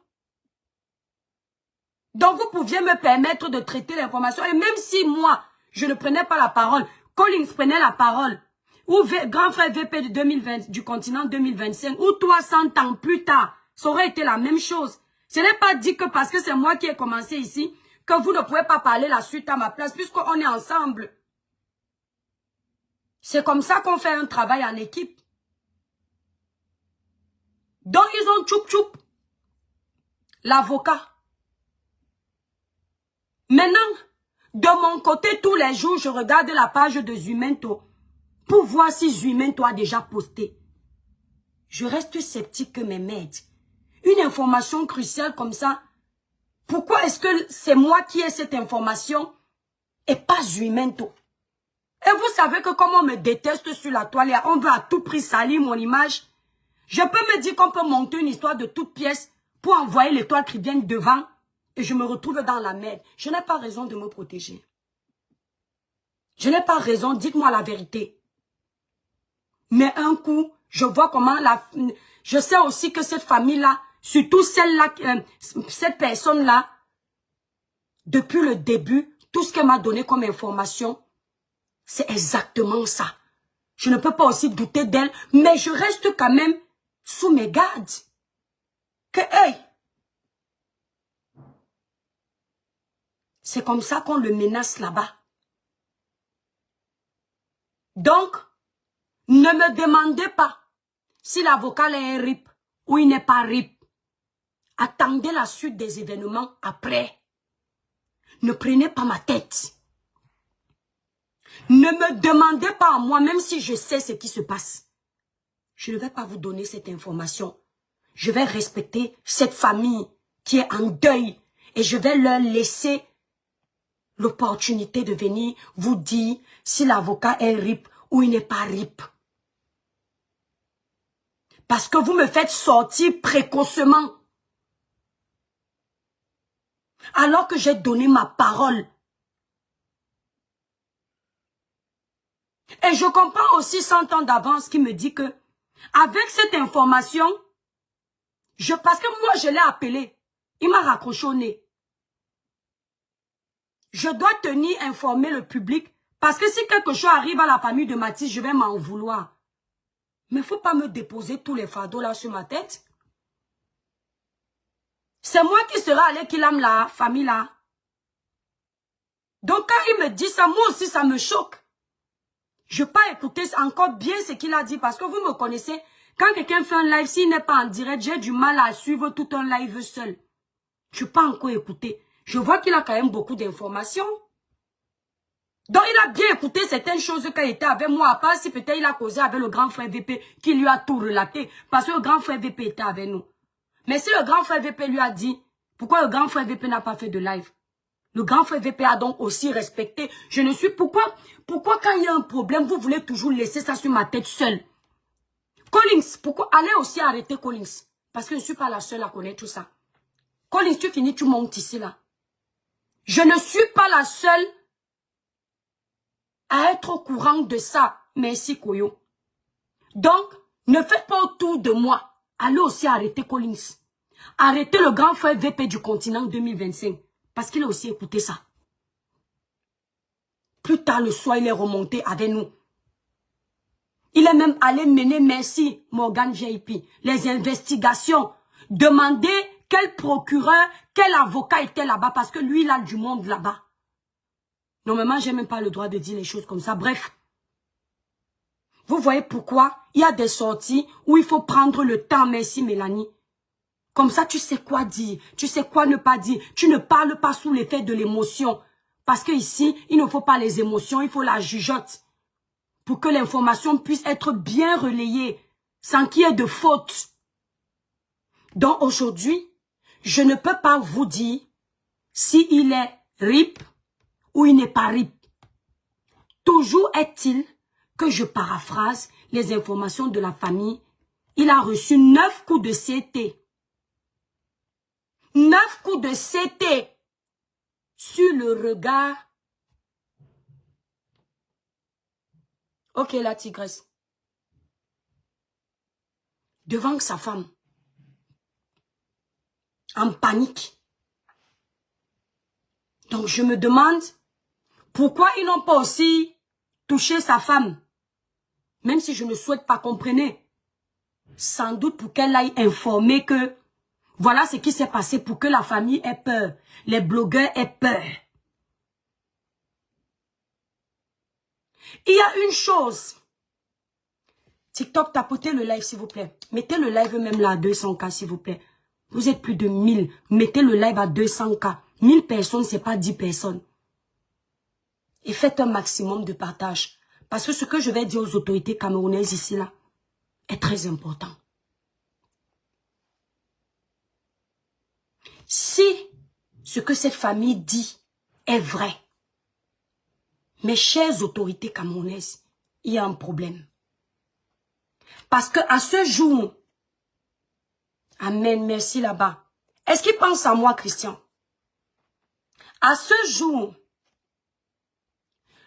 Donc, vous pouviez me permettre de traiter l'information. Et même si moi, je ne prenais pas la parole, Collins prenait la parole, ou grand frère VP de 2020, du continent 2025, ou 300 ans plus tard, ça aurait été la même chose. Ce n'est pas dit que parce que c'est moi qui ai commencé ici, que vous ne pouvez pas parler la suite à ma place, puisqu'on est ensemble. C'est comme ça qu'on fait un travail en équipe. Donc, ils ont tchoup l'avocat. Maintenant, de mon côté, tous les jours, je regarde la page de Zumento pour voir si Zumento a déjà posté. Je reste sceptique que mes m'aident. Une information cruciale comme ça, pourquoi est-ce que c'est moi qui ai cette information et pas Zumento? Et vous savez que comme on me déteste sur la toile, on veut à tout prix salir mon image. Je peux me dire qu'on peut monter une histoire de toute pièce pour envoyer l'étoile qui vient devant et je me retrouve dans la merde. Je n'ai pas raison de me protéger. Je n'ai pas raison, dites-moi la vérité. Mais un coup, je vois comment je sais aussi que cette famille-là, surtout celle-là, cette personne-là, depuis le début, tout ce qu'elle m'a donné comme information, c'est exactement ça. Je ne peux pas aussi douter d'elle, mais je reste quand même sous mes gardes. Que, hey, c'est comme ça qu'on le menace là-bas. Donc, ne me demandez pas si l'avocat est un RIP ou il n'est pas RIP. Attendez la suite des événements après. Ne prenez pas ma tête. Ne me demandez pas à moi, même si je sais ce qui se passe. Je ne vais pas vous donner cette information. Je vais respecter cette famille qui est en deuil et je vais leur laisser l'opportunité de venir vous dire si l'avocat est RIP ou il n'est pas RIP. Parce que vous me faites sortir précocement. Alors que j'ai donné ma parole. Et je comprends aussi 100 ans d'avance qui me dit que, avec cette information, parce que moi je l'ai appelé, il m'a raccroché au nez. Je dois tenir informer le public, parce que si quelque chose arrive à la famille de Matisse, je vais m'en vouloir. Mais il ne faut pas me déposer tous les fardeaux là sur ma tête. C'est moi qui serai allé qui l'aime la famille là. Donc quand il me dit ça, moi aussi ça me choque. Je ne vais pas écouter encore bien ce qu'il a dit parce que vous me connaissez. Quand quelqu'un fait un live, s'il n'est pas en direct, j'ai du mal à suivre tout un live seul. Je ne vais pas encore écouter. Je vois qu'il a quand même beaucoup d'informations. Donc il a bien écouté certaines choses quand il était avec moi. À part si peut-être il a causé avec le grand frère VP qui lui a tout relaté. Parce que le grand frère VP était avec nous. Mais si le grand frère VP lui a dit, pourquoi le grand frère VP n'a pas fait de live? Le grand frère VP a donc aussi respecté. Je ne suis... Pourquoi quand il y a un problème, vous voulez toujours laisser ça sur ma tête seule? Collins, pourquoi? Allez aussi arrêter Collins. Parce que je ne suis pas la seule à connaître tout ça. Collins, tu finis, tu montes ici là. Je ne suis pas la seule à être au courant de ça. Merci Koyo. Donc, ne faites pas autour de moi. Allez aussi arrêter Collins. Arrêtez le grand frère VP du continent 2025. Parce qu'il a aussi écouté ça. Plus tard le soir, il est remonté avec nous. Il est même allé mener, merci Morgan VIP, les investigations Demandez quel procureur, quel avocat était là-bas, parce que lui, il a du monde là-bas. Normalement, j'ai même pas le droit de dire les choses comme ça. Bref. Vous voyez pourquoi il y a des sorties où il faut prendre le temps, merci Mélanie. Comme ça, tu sais quoi dire, tu sais quoi ne pas dire. Tu ne parles pas sous l'effet de l'émotion. Parce que ici, il ne faut pas les émotions, il faut la jugeote. Pour que l'information puisse être bien relayée, sans qu'il y ait de faute. Donc aujourd'hui, je ne peux pas vous dire si il est RIP ou il n'est pas RIP. Toujours est-il que je paraphrase les informations de la famille. Il a reçu 9 coups de CT. 9 coups de CT sur le regard. Ok, la tigresse. Devant sa femme. En panique. Donc je me demande pourquoi ils n'ont pas aussi touché sa femme. Même si je ne souhaite pas, comprenez. Sans doute pour qu'elle aille informer que voilà ce qui s'est passé pour que la famille ait peur. Les blogueurs aient peur. Il y a une chose. TikTok, tapotez le live s'il vous plaît. Mettez le live même là à 200K s'il vous plaît. Vous êtes plus de 1000. Mettez le live à 200K. 1000 personnes, c'est pas 10 personnes. Et faites un maximum de partage. Parce que ce que je vais dire aux autorités camerounaises ici là est très important. Si ce que cette famille dit est vrai, mes chères autorités camerounaises, il y a un problème. Parce que à ce jour, amen, merci là-bas. Est-ce qu'il pense à moi, Christian? À ce jour,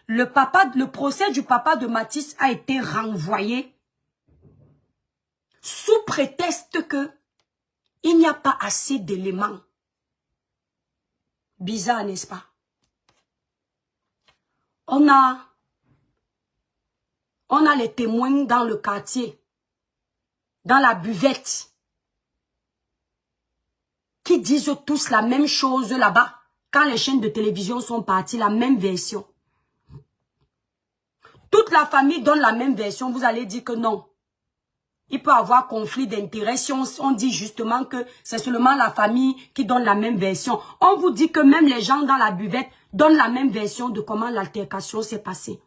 le procès du papa de Mathis a été renvoyé sous prétexte que il n'y a pas assez d'éléments. Bizarre, n'est-ce pas? On a les témoins dans le quartier, dans la buvette, qui disent tous la même chose là-bas. Quand les chaînes de télévision sont parties, la même version. Toute la famille donne la même version, vous allez dire que non. Il peut y avoir conflit d'intérêts si on dit justement que c'est seulement la famille qui donne la même version. On vous dit que même les gens dans la buvette donnent la même version de comment l'altercation s'est passée.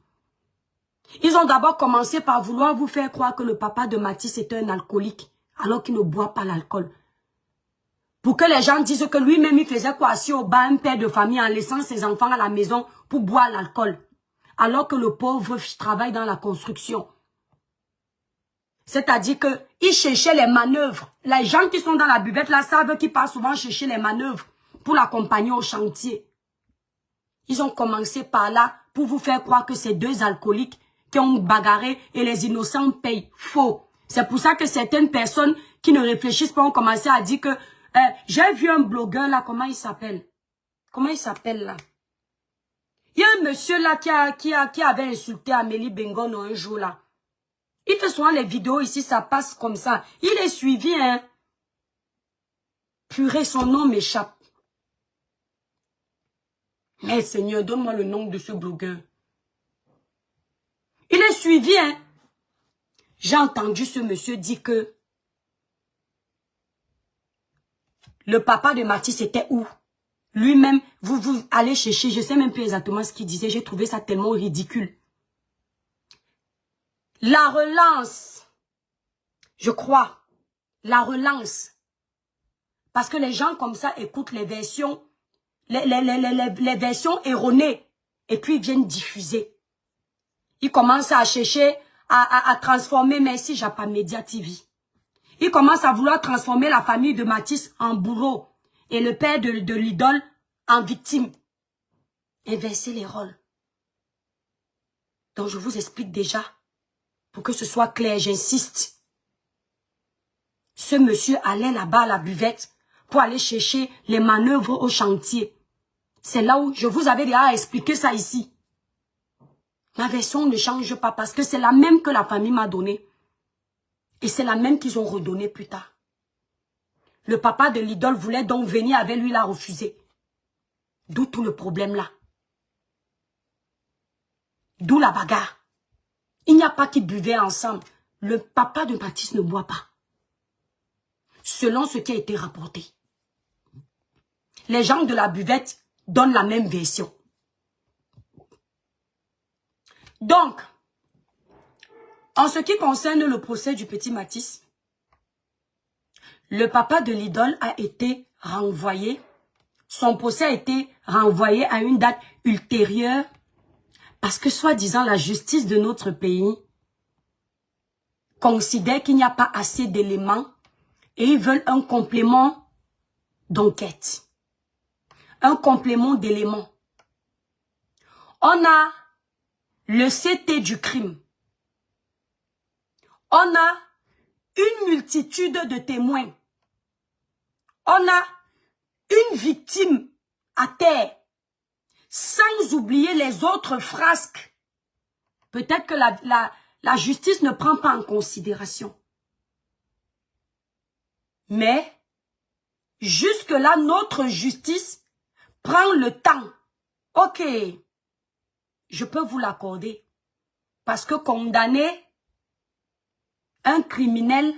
Ils ont d'abord commencé par vouloir vous faire croire que le papa de Mathis était un alcoolique, alors qu'il ne boit pas l'alcool. Pour que les gens disent que lui-même, il faisait quoi assis au bas, un père de famille, en laissant ses enfants à la maison pour boire l'alcool. Alors que le pauvre travaille dans la construction. C'est-à-dire qu'il cherchait les manœuvres. Les gens qui sont dans la buvette là savent qu'ils partent souvent chercher les manœuvres pour l'accompagner au chantier. Ils ont commencé par là pour vous faire croire que c'est deux alcooliques qui ont bagarré et les innocents payent. Faux. C'est pour ça que certaines personnes qui ne réfléchissent pas ont commencé à dire que j'ai vu un blogueur là, comment il s'appelle? Comment il s'appelle là? Il y a un monsieur là qui avait insulté Amélie Bengono un jour là. Il fait souvent les vidéos ici, ça passe comme ça. Il est suivi, hein. Purée, son nom m'échappe. Mais Seigneur, donne-moi le nom de ce blogueur. Il est suivi, hein. J'ai entendu ce monsieur dire que le papa de Mathis était où? Lui-même, vous allez chercher, je ne sais même plus exactement ce qu'il disait. J'ai trouvé ça tellement ridicule. La relance, je crois, la relance. Parce que les gens comme ça écoutent les versions, les versions erronées. Et puis ils viennent diffuser. Ils commencent à chercher, à transformer, merci Japa Media TV. Ils commencent à vouloir transformer la famille de Mathis en bourreau. Et le père de l'idole en victime. Inverser les rôles. Donc je vous explique déjà. Pour que ce soit clair, j'insiste. Ce monsieur allait là-bas à la buvette pour aller chercher les manœuvres au chantier. C'est là où je vous avais déjà expliqué ça ici. Ma version ne change pas parce que c'est la même que la famille m'a donnée. Et c'est la même qu'ils ont redonnée plus tard. Le papa de l'idole voulait donc venir avec lui, il a refusé. D'où tout le problème là. D'où la bagarre. Il n'y a pas qui buvaient ensemble. Le papa de Mathis ne boit pas. Selon ce qui a été rapporté. Les gens de la buvette donnent la même version. Donc, en ce qui concerne le procès du petit Mathis, le papa de l'idole a été renvoyé. Son procès a été renvoyé à une date ultérieure parce que, soi-disant, la justice de notre pays considère qu'il n'y a pas assez d'éléments et ils veulent un complément d'enquête. Un complément d'éléments. On a le CT du crime. On a une multitude de témoins. On a une victime à terre. Sans oublier les autres frasques. Peut-être que la justice ne prend pas en considération. Mais, jusque-là, notre justice prend le temps. Ok, je peux vous l'accorder. Parce que condamner un criminel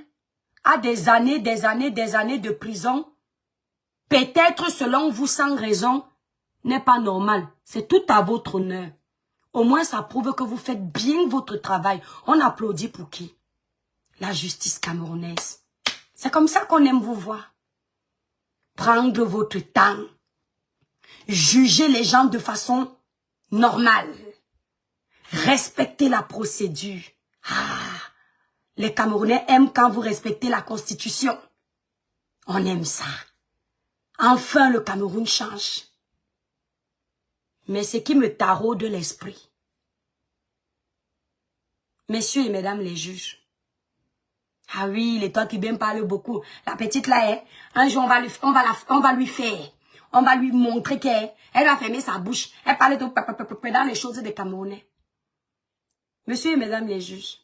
à des années de prison, peut-être selon vous sans raison, n'est pas normal. C'est tout à votre honneur. Au moins, ça prouve que vous faites bien votre travail. On applaudit pour qui? La justice camerounaise. C'est comme ça qu'on aime vous voir. Prendre votre temps. Juger les gens de façon normale. Respecter la procédure. Les Camerounais aiment quand vous respectez la Constitution. On aime ça. Enfin, le Cameroun change. Mais ce qui me taraude de l'esprit. Messieurs et mesdames les juges. Ah oui, les toi qui bien parle beaucoup. La petite là, hein, un jour on va lui faire. On va lui montrer qu'elle va fermer sa bouche. Elle parle dans les choses des Camerounais. Messieurs et mesdames les juges.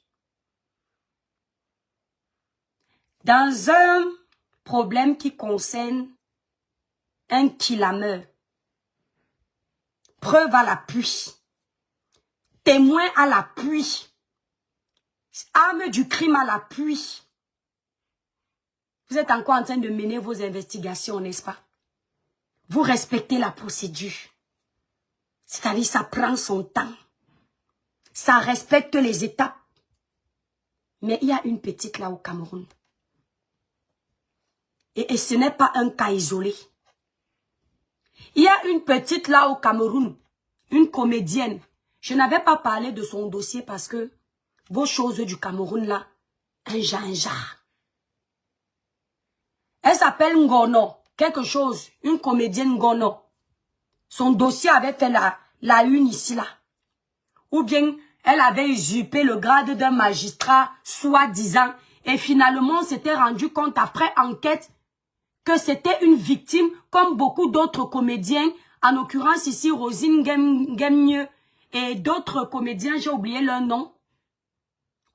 Dans un problème qui concerne un killameur, preuve à l'appui, témoin à l'appui, arme du crime à l'appui. Vous êtes encore en train de mener vos investigations, n'est-ce pas? Vous respectez la procédure. C'est-à-dire, ça prend son temps. Ça respecte les étapes. Mais il y a une petite là au Cameroun. Et ce n'est pas un cas isolé. Il y a une petite là au Cameroun, une comédienne. Je n'avais pas parlé de son dossier parce que vos choses du Cameroun là, un genre. Elle s'appelle Ngono, quelque chose, une comédienne Ngono. Son dossier avait fait la une ici là. Ou bien elle avait usurpé le grade d'un magistrat, soi-disant, et finalement on s'était rendu compte après enquête que c'était une victime comme beaucoup d'autres comédiens, en l'occurrence ici Rosine Gemmieux et d'autres comédiens, j'ai oublié leur nom.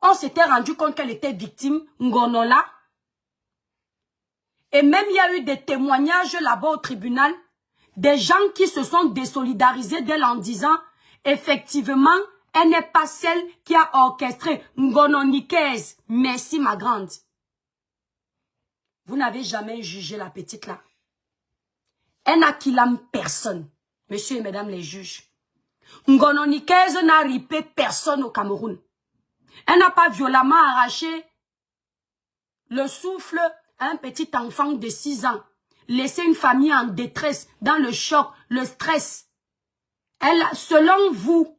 On s'était rendu compte qu'elle était victime, Ngonola. Et même il y a eu des témoignages là-bas au tribunal, des gens qui se sont désolidarisés d'elle en disant, effectivement, elle n'est pas celle qui a orchestré Ngononikez. Merci ma grande. Vous n'avez jamais jugé la petite là. Elle n'a killé personne. Messieurs et mesdames les juges. Ngononikez n'a ripé personne au Cameroun. Elle n'a pas violemment arraché le souffle à un petit enfant de 6 ans. Laissé une famille en détresse, dans le choc, le stress. Elle, selon vous,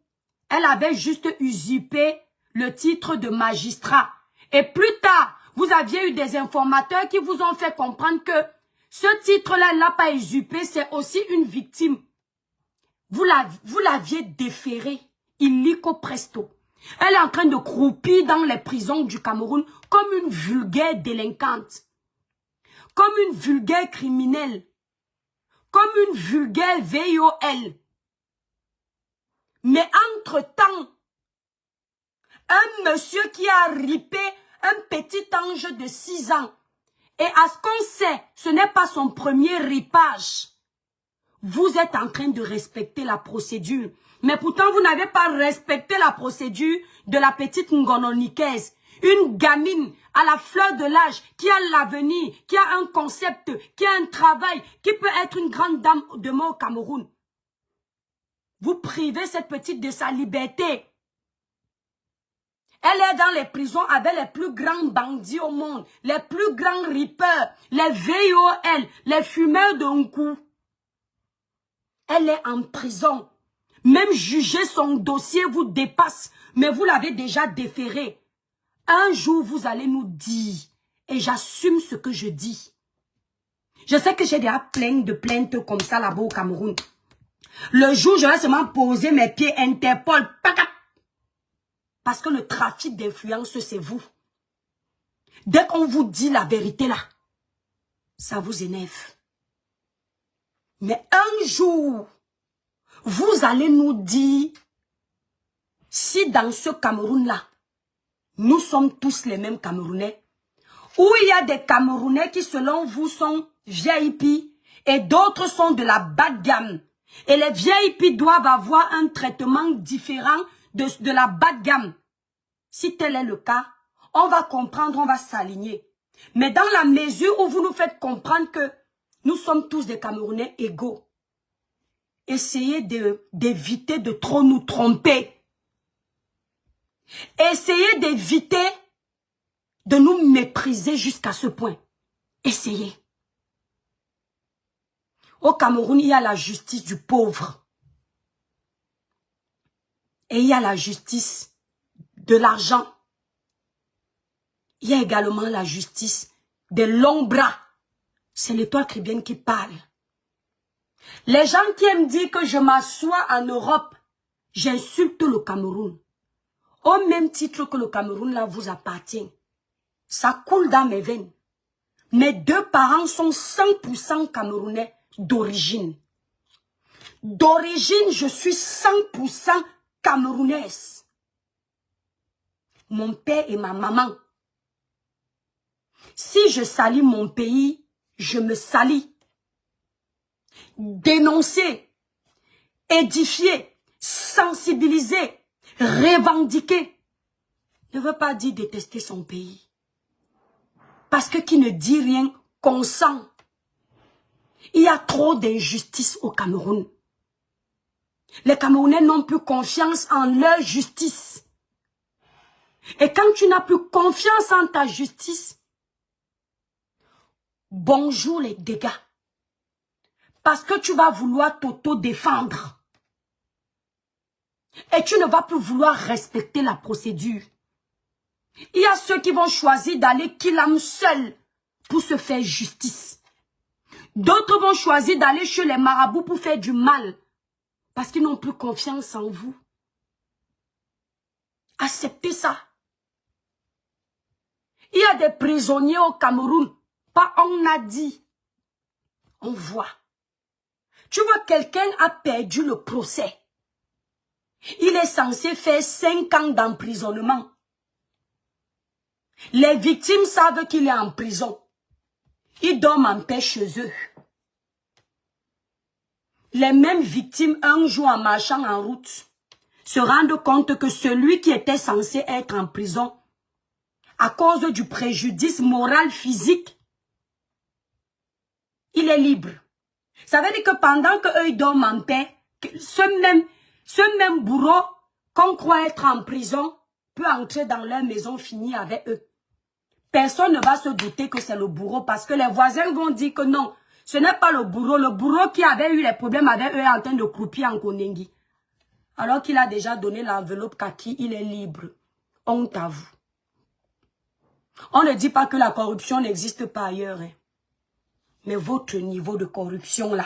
elle avait juste usurpé le titre de magistrat. Et plus tard, vous aviez eu des informateurs qui vous ont fait comprendre que ce titre-là, elle n'a pas usurpé, c'est aussi une victime. Vous l'aviez déféré, illico presto. Elle est en train de croupir dans les prisons du Cameroun comme une vulgaire délinquante, comme une vulgaire criminelle, comme une vulgaire VOL. Mais entre-temps, un monsieur qui a ripé un petit ange de 6 ans Et à ce qu'on sait, ce n'est pas son premier ripage. Vous êtes en train de respecter la procédure. Mais pourtant, vous n'avez pas respecté la procédure de la petite Ngononikaise. Une gamine à la fleur de l'âge, qui a l'avenir, qui a un concept, qui a un travail, qui peut être une grande dame demain au Cameroun. Vous privez cette petite de sa liberté. Elle est dans les prisons avec les plus grands bandits au monde, les plus grands rippers, les VOL, les fumeurs de Nkou. Elle est en prison. Même juger son dossier vous dépasse, mais vous l'avez déjà déféré. Un jour, vous allez nous dire, et j'assume ce que je dis. Je sais que j'ai déjà plein de plaintes comme ça là-bas au Cameroun. Le jour où je vais seulement poser mes pieds Interpol, parce que le trafic d'influence, c'est vous. Dès qu'on vous dit la vérité là, ça vous énerve. Mais un jour, vous allez nous dire, si dans ce Cameroun-là, nous sommes tous les mêmes Camerounais, où il y a des Camerounais qui, selon vous, sont VIP et d'autres sont de la bas de gamme. Et les VIP doivent avoir un traitement différent de la bas de gamme. Si tel est le cas, on va comprendre, on va s'aligner. Mais dans la mesure où vous nous faites comprendre que nous sommes tous des Camerounais égaux, essayez d'éviter de trop nous tromper. Essayez d'éviter de nous mépriser jusqu'à ce point. Essayez. Au Cameroun, il y a la justice du pauvre. Et il y a la justice de l'argent. Il y a également la justice des longs bras. C'est l'étoile chrétienne qui parle. Les gens qui aiment dire que je m'assois en Europe, j'insulte le Cameroun. Au même titre que le Cameroun là vous appartient. Ça coule dans mes veines. Mes deux parents sont 100% camerounais d'origine. D'origine, je suis 100% camerounaise. Mon père et ma maman. Si je salis mon pays, je me salis. Dénoncer, édifier, sensibiliser, revendiquer ne veut pas dire détester son pays. Parce que qui ne dit rien consent. Il y a trop d'injustice au Cameroun. Les Camerounais n'ont plus confiance en leur justice. Et quand tu n'as plus confiance en ta justice, bonjour les dégâts. Parce que tu vas vouloir t'auto-défendre. Et tu ne vas plus vouloir respecter la procédure. Il y a ceux qui vont choisir d'aller kill âme seul pour se faire justice. D'autres vont choisir d'aller chez les marabouts pour faire du mal. Parce qu'ils n'ont plus confiance en vous. Acceptez ça. Il y a des prisonniers au Cameroun. Pas on a dit. On voit. Tu vois, quelqu'un a perdu le procès. Il est censé faire 5 ans d'emprisonnement. Les victimes savent qu'il est en prison. Ils dorment en paix chez eux. Les mêmes victimes, un jour en marchant en route, se rendent compte que celui qui était censé être en prison, à cause du préjudice moral physique, il est libre. Ça veut dire que pendant qu'eux dorment en paix, ce même bourreau qu'on croit être en prison peut entrer dans leur maison, finir avec eux. Personne ne va se douter que c'est le bourreau parce que les voisins vont dire que non, ce n'est pas le bourreau qui avait eu les problèmes avec eux est en train de croupir en Konengi. Alors qu'il a déjà donné l'enveloppe kaki, il est libre. Honte à vous. On ne dit pas que la corruption n'existe pas ailleurs. Hein. Mais votre niveau de corruption là,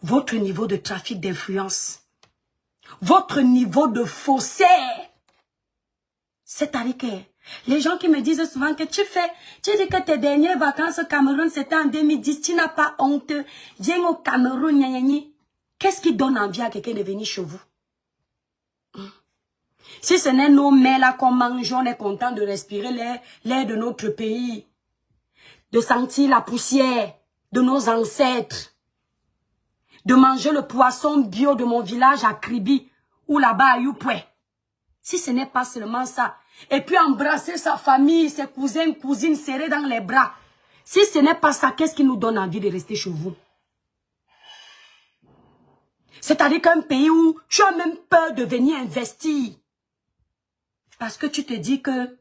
votre niveau de trafic d'influence, votre niveau de faussaire, c'est-à-dire que les gens qui me disent souvent que tu dis que tes dernières vacances au Cameroun c'était en 2010, tu n'as pas honte, viens au Cameroun, qu'est-ce qui donne envie à quelqu'un de venir chez vous? Si ce n'est nos mets là qu'on mange, on est content de respirer l'air de notre pays. de sentir la poussière de nos ancêtres, de manger le poisson bio de mon village à Kribi ou là-bas à Youpoué. Si ce n'est pas seulement ça, et puis embrasser sa famille, ses cousins, cousines, serrés dans les bras. Si ce n'est pas ça, qu'est-ce qui nous donne envie de rester chez vous? C'est-à-dire qu'un pays où tu as même peur de venir investir. Parce que tu te dis que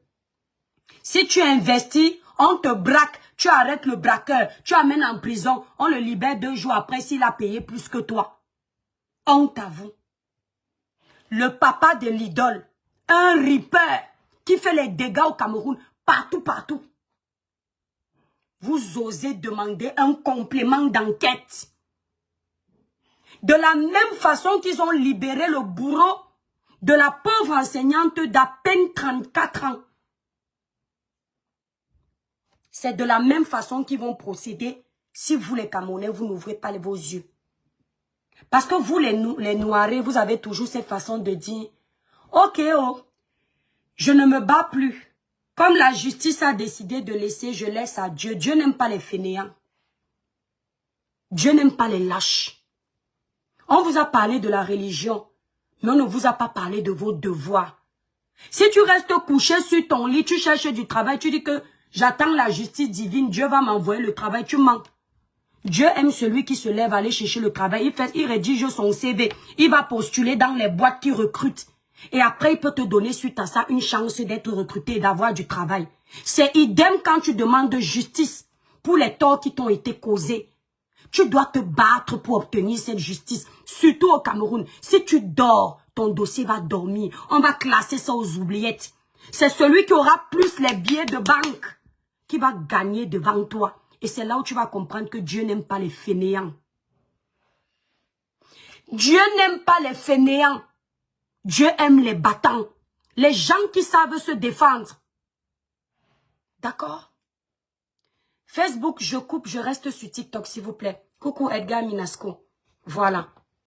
si tu investis, on te braque, tu arrêtes le braqueur, tu amènes en prison, on le libère 2 jours après s'il a payé plus que toi. Honte à vous. Le papa de l'idole, un ripper qui fait les dégâts au Cameroun, partout, partout. Vous osez demander un complément d'enquête. De la même façon qu'ils ont libéré le bourreau de la pauvre enseignante d'à peine 34 ans. C'est de la même façon qu'ils vont procéder si vous les Camerounais, vous n'ouvrez pas vos yeux. Parce que vous les Noirs, vous avez toujours cette façon de dire, ok, oh, je ne me bats plus. Comme la justice a décidé de laisser, je laisse à Dieu. Dieu n'aime pas les fainéants. Dieu n'aime pas les lâches. On vous a parlé de la religion, mais on ne vous a pas parlé de vos devoirs. Si tu restes couché sur ton lit, tu cherches du travail, tu dis que j'attends la justice divine, Dieu va m'envoyer le travail, tu mens. Dieu aime celui qui se lève à aller chercher le travail, il rédige son CV, il va postuler dans les boîtes qui recrutent. Et après, il peut te donner suite à ça une chance d'être recruté et d'avoir du travail. C'est idem quand tu demandes justice pour les torts qui t'ont été causés. Tu dois te battre pour obtenir cette justice, surtout au Cameroun. Si tu dors, ton dossier va dormir. On va classer ça aux oubliettes. C'est celui qui aura plus les billets de banque qui va gagner devant toi. Et c'est là où tu vas comprendre que Dieu n'aime pas les fainéants. Dieu n'aime pas les fainéants. Dieu aime les battants. Les gens qui savent se défendre. D'accord? Facebook, je coupe, je reste sur TikTok, s'il vous plaît. Coucou Edgar Minasco. Voilà.